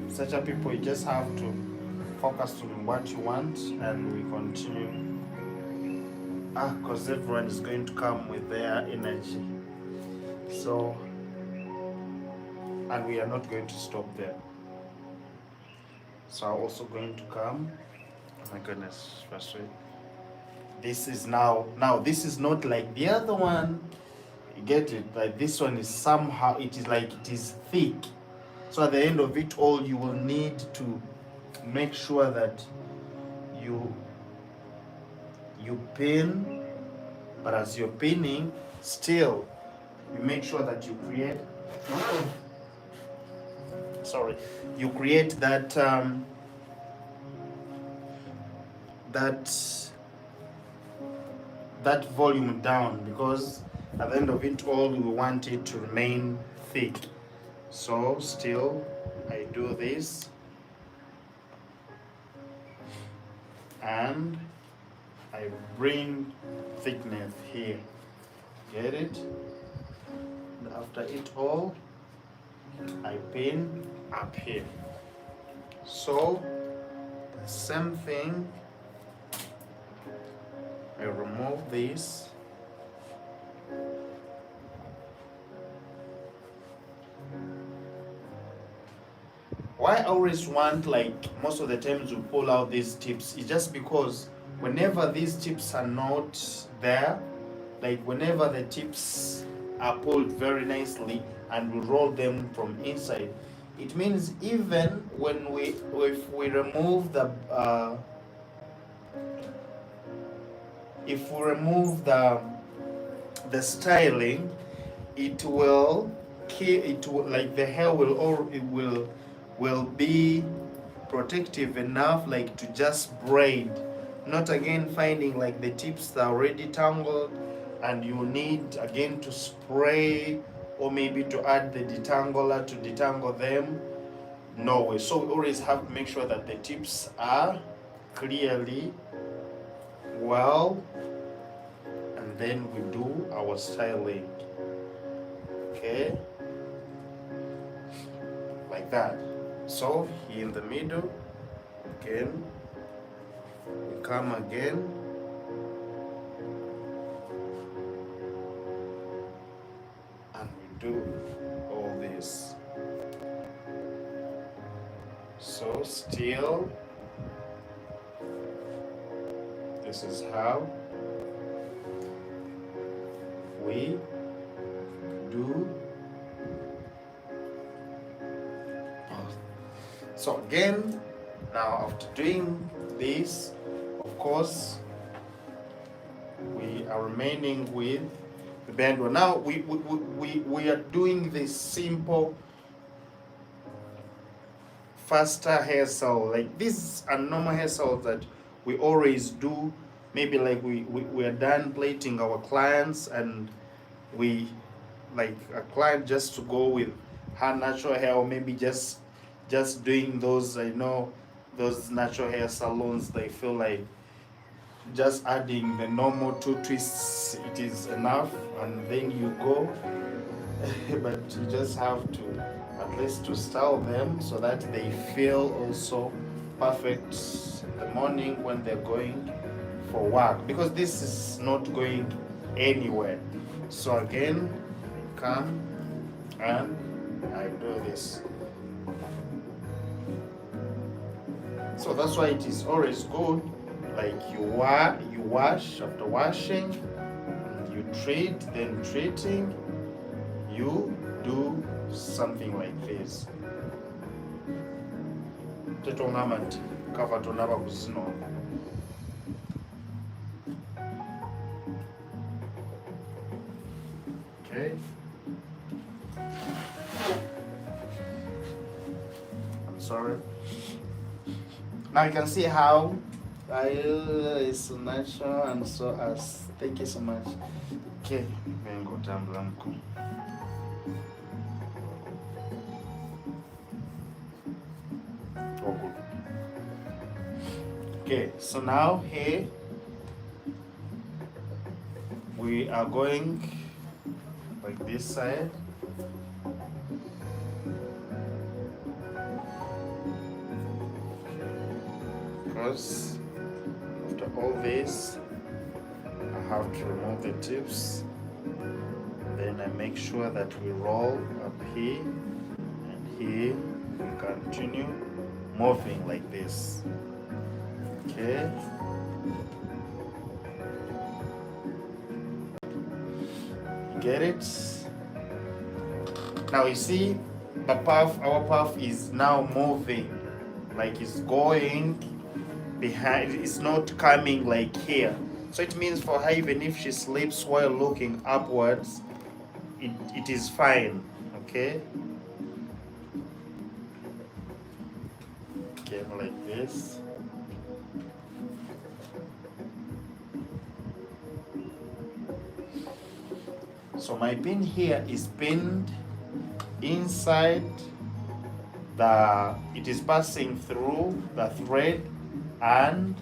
such a people, you just have to focused on what you want, and we continue. Because everyone is going to come with their energy. So, and we are not going to stop there. So I'm also going to come. Oh my goodness, frustrated. This is now this is not like the other one. You get it? Like this one is somehow, it is like it is thick. So at the end of it all, you will need to make sure that you pin, but as you're pinning, still you make sure that you create you create that that volume down, because at the end of it all we want it to remain thick. So still I do this and I bring thickness here. Get it? And after it all, I pin up here. So the same thing, I remove this. Why I always want, like most of the times we pull out these tips, is just because whenever these tips are not there, like whenever the tips are pulled very nicely and we roll them from inside, it means even when if we remove the styling, it will like the hair will be protective enough, like to just braid, not again finding like the tips that are already tangled and you need again to spray or maybe to add the detangler to detangle them. No way. So we always have to make sure that the tips are clearly well, and then we do our styling. Okay, like that. So here in the middle, again, we come again, and we do all this. So still, this is how we do. So again, now after doing this, of course, we are remaining with the band one. Now we are doing this simple, faster hairstyle. Like these are normal hairstyles that we always do. Maybe like we are done plating our clients and we like a client just to go with her natural hair, or maybe just doing those, I know those natural hair salons, they feel like just adding the normal 2 twists, it is enough, and then you go. But you just have to at least to style them so that they feel also perfect in the morning when they're going for work, because this is not going anywhere. So again, come and I do this. So that's why it is always good, like you wash, after washing, you treat, then treating, you do something like this. Okay. I'm sorry. Now you can see how is so natural and so as. Thank you so much. Okay, vengo tan blanco. Oh, good. Okay, so now here we are going like this side. course, after all this, I have to remove the tips. Then I make sure that we roll up here, and here we continue moving like this. Okay. Get it? Now you see the puff, our puff is now moving, like it's going behind, it's not coming like here. So it means for her, even if she sleeps while looking upwards, it is fine. Okay? Okay, like this. So my pin here is pinned inside the, it is passing through the thread and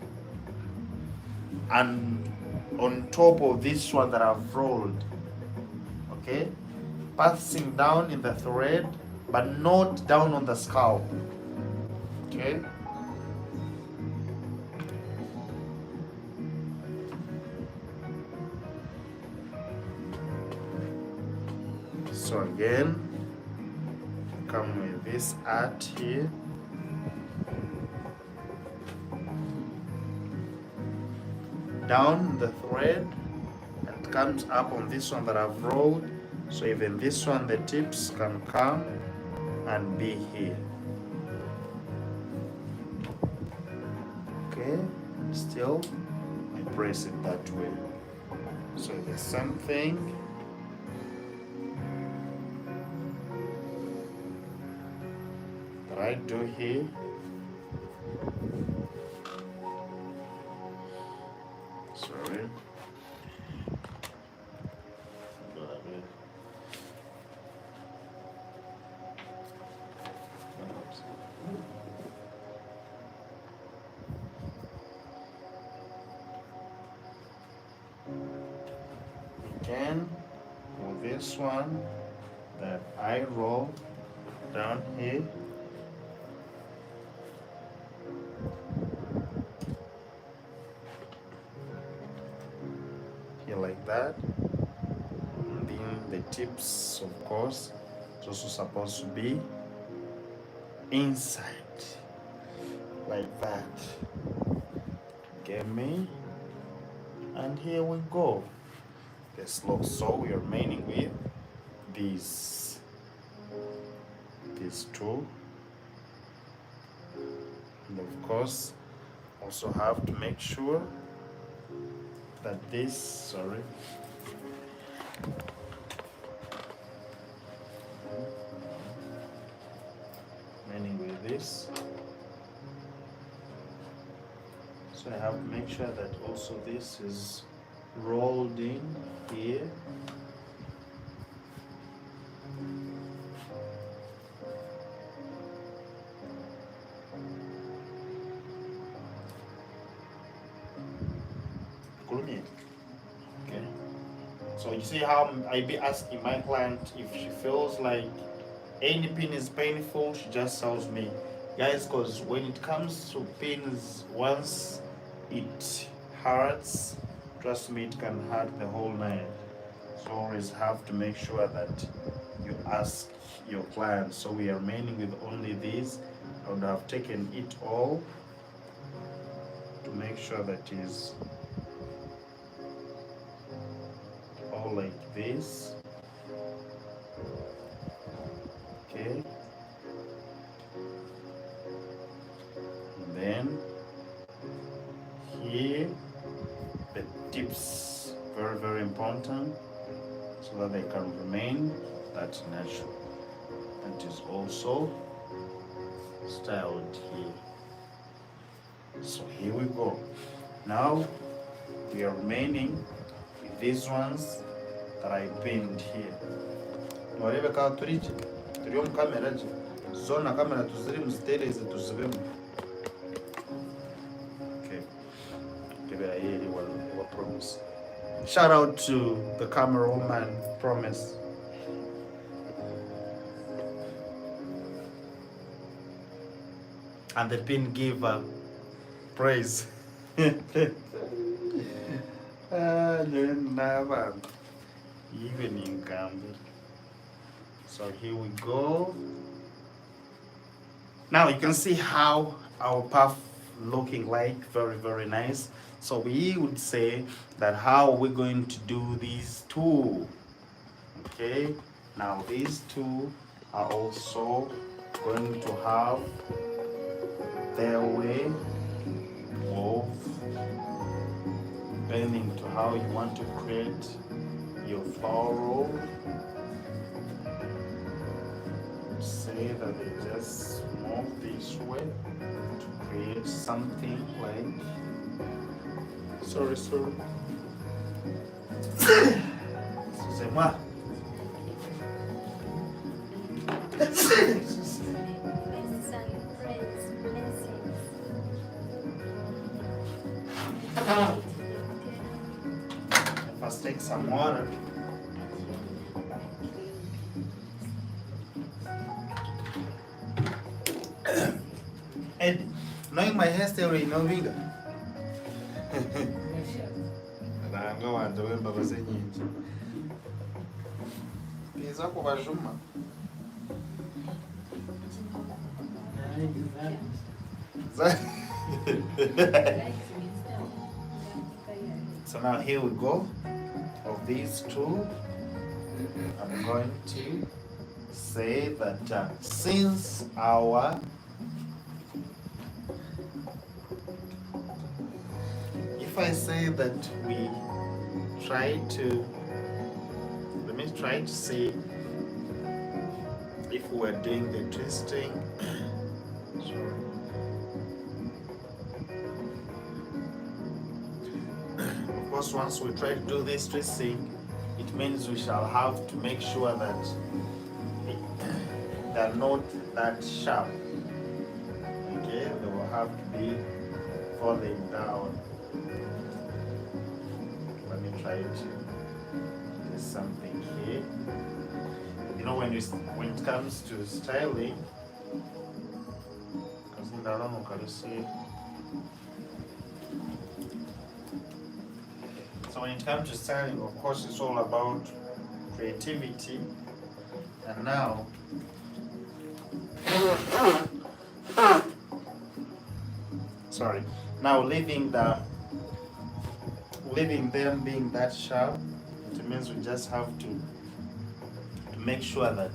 on top of this one that I've rolled. Okay, passing down in the thread but not down on the scalp. Okay. So again, come with this art here. Down the thread, and comes up on this one that I've rolled. So even this one, the tips can come and be here. Okay, still I press it that way. So the same thing. That I do here. Sorry. Again, for this one that I roll down here. Like that, and then the tips, of course, it's also supposed to be inside like that. Get me? And here we go. This looks, so we are remaining with these two, and of course also have to make sure that this, sorry, remaining with this. So I have to make sure that also this is rolled in here. Okay. So you see how I be asking my client if she feels like any pin is painful, she just tells me, guys, because when it comes to pins, once it hurts, trust me, it can hurt the whole night. So always have to make sure that you ask your client. So we are remaining with only these. I would have taken it all to make sure that it is all like this. Okay. And then here the tips, very, very important, so that they can remain that natural. That is also styled here. So here we go. Now we are remaining with these ones that I pinned here. Whatever ka turije turiyo mu kamera je zona kamera tuziri muzitereze tuzibemo. Okay. Tebera yeri wa promise. Shout out to the camera woman, Promise. And the pin giver, praise. Evening candle. So here we go. Now you can see how our puff looking like, very, very nice. So we would say that how we're going to do these two. Okay, now these two are also going to have their way of bending to how you want to create your flower roll. Say that they just move this way to create something like, sorry. Excusez-moi. First take some water. And knowing my hairstyle, you know, Vinga. Nanga wantu wembaba zenyinji. Biza kubajuma. So now here we go. Of these two, I'm going to say that since our if I say that we try to, let me try to see if we're doing the twisting. Sorry. Of course, once we try to do this twisting, it means we shall have to make sure that they're not that sharp. Okay, they will have to be falling down. Let me try to do something here. You know, when it comes to styling, so when it comes to styling, of course, it's all about creativity. And now, sorry, now leaving them being that sharp, it means we just have to make sure that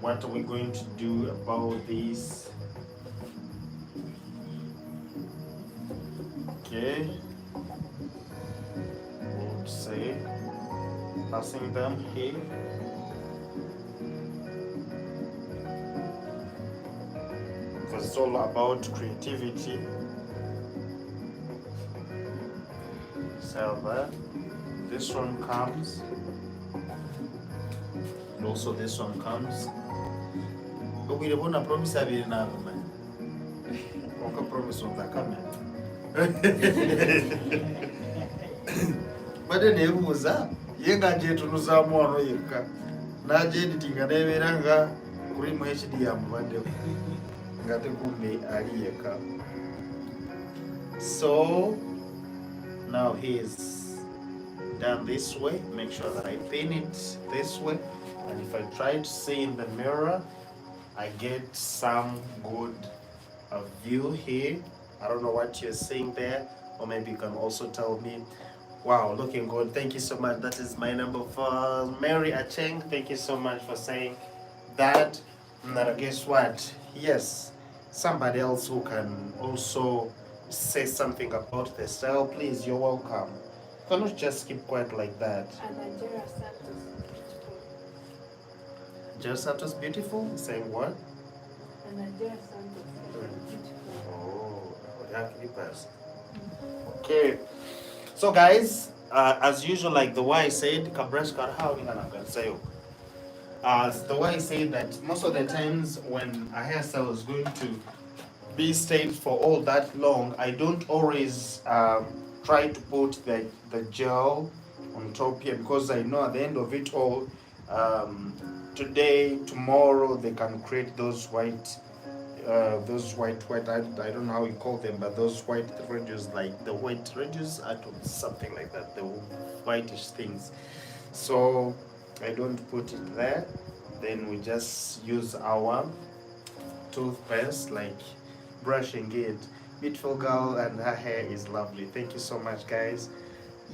what are we going to do about this. Okay, we'll say passing them here. Because it's all about creativity. So that this one comes, and also this one comes. But we don't promise I will not, man. Won't promise on the camera. But then it was up. Yenga jet to Zamono Yaka. Naji editing and Everanga, Grim HDM, Gatekumbe Ariaka. So now he's done this way. Make sure that I pin it this way. And if I try to see in the mirror, I get some good view here. I don't know what you're seeing there, or maybe you can also tell me. Wow, looking good. Thank you so much. That is my number for Mary Acheng. Thank you so much for saying that. Now guess what? Yes, somebody else who can also say something about the style, please, you're welcome. You cannot just keep quiet like that. Jera Santos beautiful? Saying what? Oh, okay. So guys, as usual, like the way I said, the way I said that most of the times when a hairstyle is going to be stayed for all that long, I don't always try to put the gel on top here, because I know at the end of it all, today, tomorrow, they can create those white those white, I don't know how you call them, but those white ridges, like the white ridges, I don't, something like that, the whitish things. So I don't put it there. Then we just use our toothpaste, like brushing it. Beautiful girl, and her hair is lovely. Thank you so much, guys.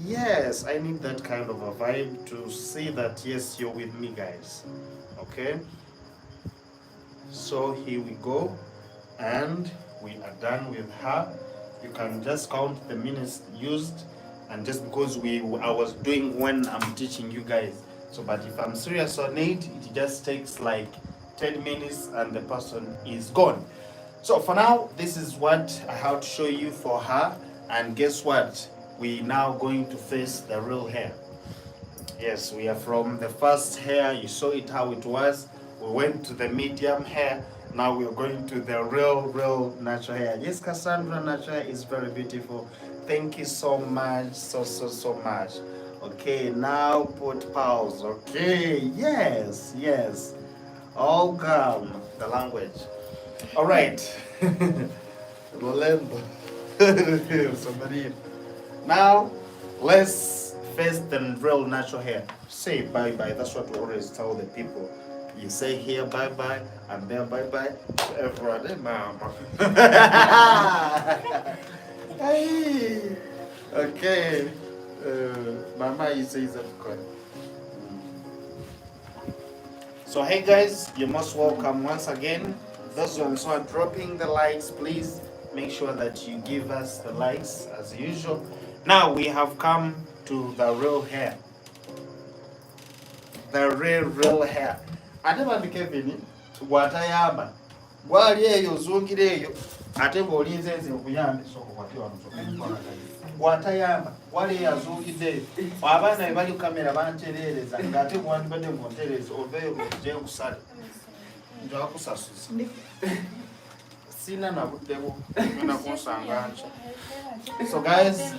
Yes, I need that kind of a vibe to see that yes, you're with me, guys. Okay, so here we go, and we are done with her. You can just count the minutes used, and just because I was doing when I'm teaching you guys. So but if I'm serious on it, it just takes like 10 minutes and the person is gone. So for now, this is what I have to show you for her. And guess what? We now going to face the real hair. Yes, we are from the first hair. You saw it how it was. We went to the medium hair. Now we're going to the real natural hair. Yes, Cassandra, natural hair is very beautiful. Thank you so much, so much. Okay, now put pause. Okay, yes. All calm, the language. All right. Somebody. Now, let's face the real natural hair. Say bye-bye. That's what we always tell the people. You say here bye-bye, and there bye-bye to everyone. Hey, mama. Hey. Okay. Mama, you say that correct. So hey guys, you're most welcome once again. Those ones who are dropping the likes, please make sure that you give us the likes as usual. Now we have come to the real hair. The real hair. Ate bandike vini watayamba. Gwali eyo zungire eyo. Ate ng'olinze nze okuyambe soko kwati wano. Watayamba. Wali yazungide. Abaana be bali kamera bantereereza ng'ate gwandibadde ngontereeza oveeyo gye nkusale. Nja kusasuza. Sina na buddewo. Ngenda kunsanga ncha. So guys,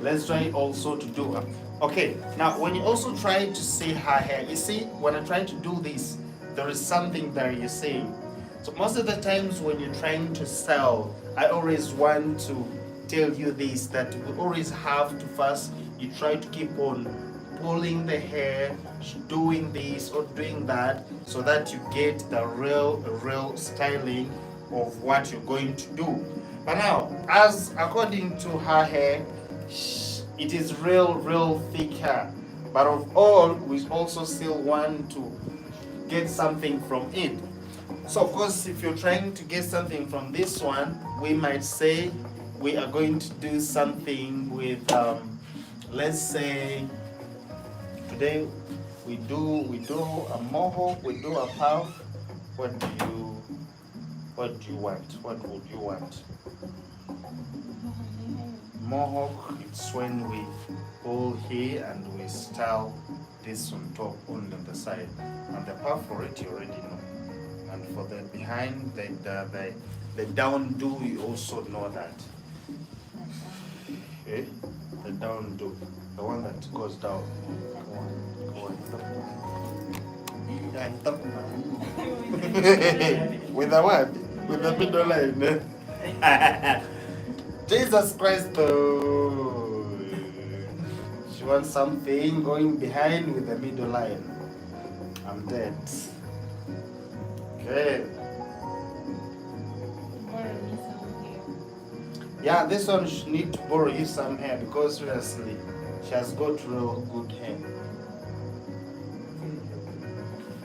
let's try also to do it. Okay, now when you also try to see her hair, you see, when I try to do this, there is something that you're saying. So most of the times when you're trying to sell, I always want to tell you this, that you always have to first, you try to keep on pulling the hair, doing this or doing that, so that you get the real styling of what you're going to do. But now, as according to her hair, it is real thick hair. But of all, we also still want to get something from it. So of course, if you're trying to get something from this one, we might say we are going to do something with, let's say, today we do a mohawk, we do a puff. What do you want? What would you want? Mohawk, it's when we pull here and we style this on top, on the side. And the puff for it, you already know. And for the behind, the down do, you also know that. Okay? The down do, the one that goes down. With the what? With the middle line. Jesus Christ, though. She wants something going behind with the middle line. I'm dead. Okay. Yeah, this one should need to borrow you some hair because seriously, she has got real good hair.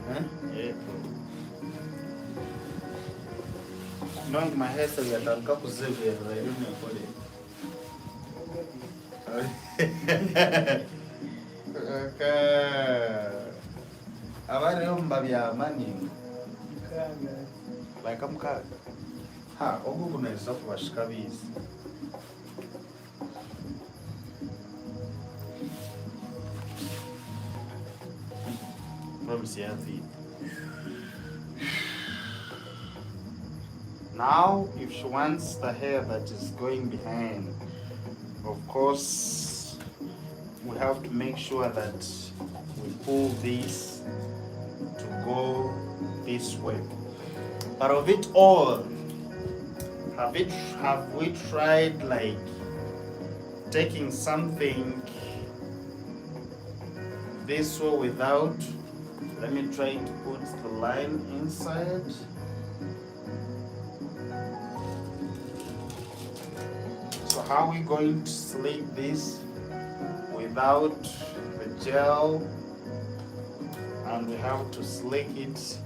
Huh? Yeah. Knowing my hairstyle, you can go to Xavier, I don't know for it. Okay. Abaremba bya mani. Like I'm cut. Ha, ogu kunaweza kubashika bizi. Now, if she wants the hair that is going behind, of course, we have to make sure that we pull this go this way. But of it all, have we tried like taking something this way without, let me try to put the line inside. So how are we going to slick this without the gel, and we have to slick it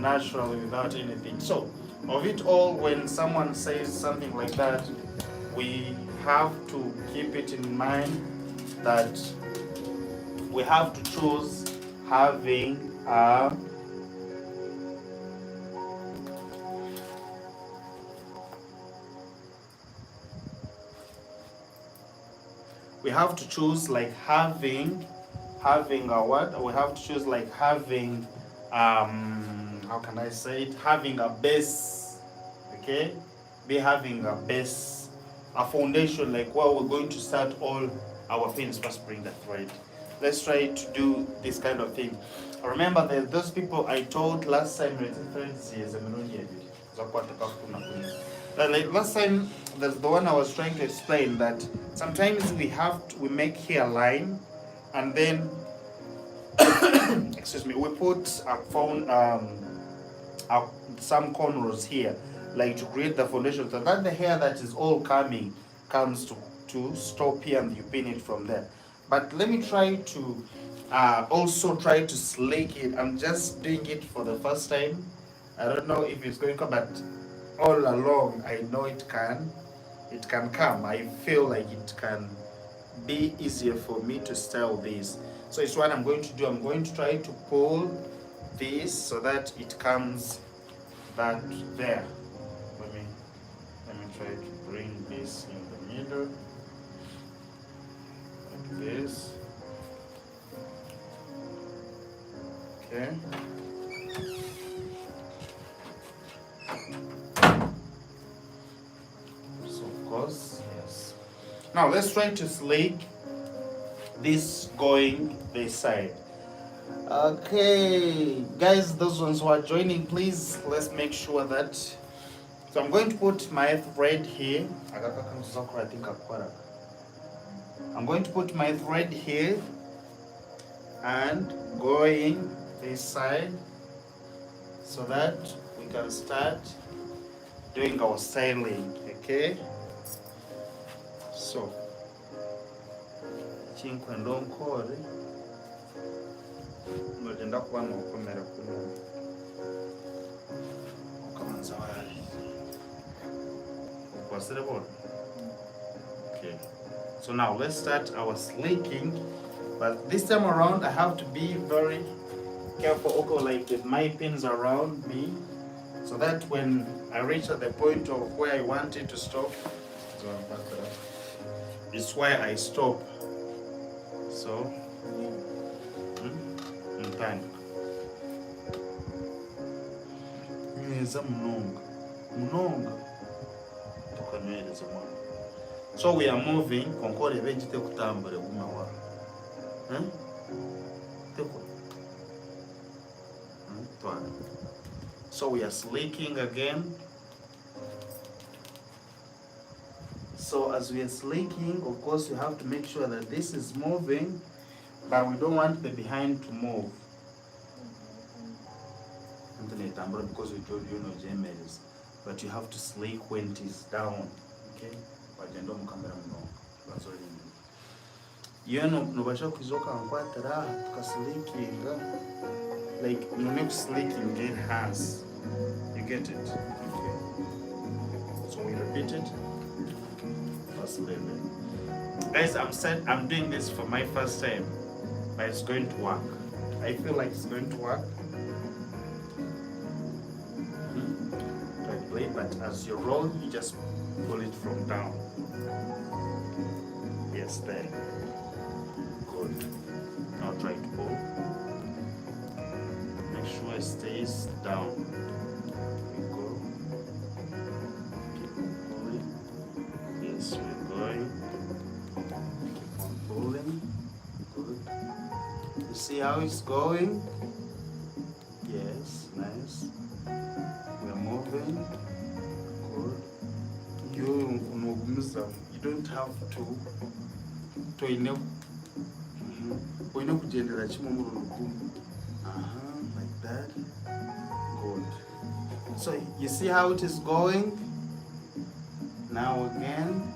naturally without anything? So of it all, when someone says something like that, we have to keep it in mind that we have to choose having a what? We have to choose like having how can I say it? Having a base, okay? Having a base, a foundation, like where we're going to start all our pins. First, bring the thread. Let's try to do this kind of thing. Remember that those people I told last time, like last time, that's the one I was trying to explain, that sometimes we make here line, and then excuse me, we put some cornrows here, like to create the foundation, so that the hair that is all comes to stop here, and you pin it from there. But let me try to also try to slick it. I'm just doing it for the first time. I don't know if it's going to come, but all along I know it can come. I feel like it can be easier for me to style this. So it's what I'm going to do. I'm going to try to pull this so that it comes back there. Let me try to bring this in the middle, like this. Okay. So of course, yes. Now let's try to slick this going this side. Okay, guys, those ones who are joining, please, let's make sure that. So I'm going to put my thread here. I'm going to put my thread here and going this side so that we can start doing our styling. Okay, so chinkwendonkore nogenda kuba nokomera kuno okamanza wali okwasire bona. Okay, so now let's start our slicking, but this time around I have to be very careful, okay, like with my pins around me, so that when I reach at the point of where I want it to stop, so it's where I stop. So so we are moving. So we are slicking again. So as we are slicking, of course, you have to make sure that this is moving, but we don't want the behind to move. Because we told you no gems, but you have to slick when it is down. Okay? But then don't come around. That's all you need. You know, no basha kuzoka nkwatara tukaslikinga, like no need slicking get hands. You get it? Okay. So we repeat it. First level. Guys, I'm doing this for my first time, but it's going to work. I feel like it's going to work. Right, but as you roll, you just pull it from down. Yes, there. Good. Now try to pull. Make sure it stays down. We go. Keep on pulling. Yes, we're going. Keep on pulling. Good. You see how it's going? You don't have to toine oine kugendera kimwe omulundi gumu. Like that. Good. So you see how it is going? Now again.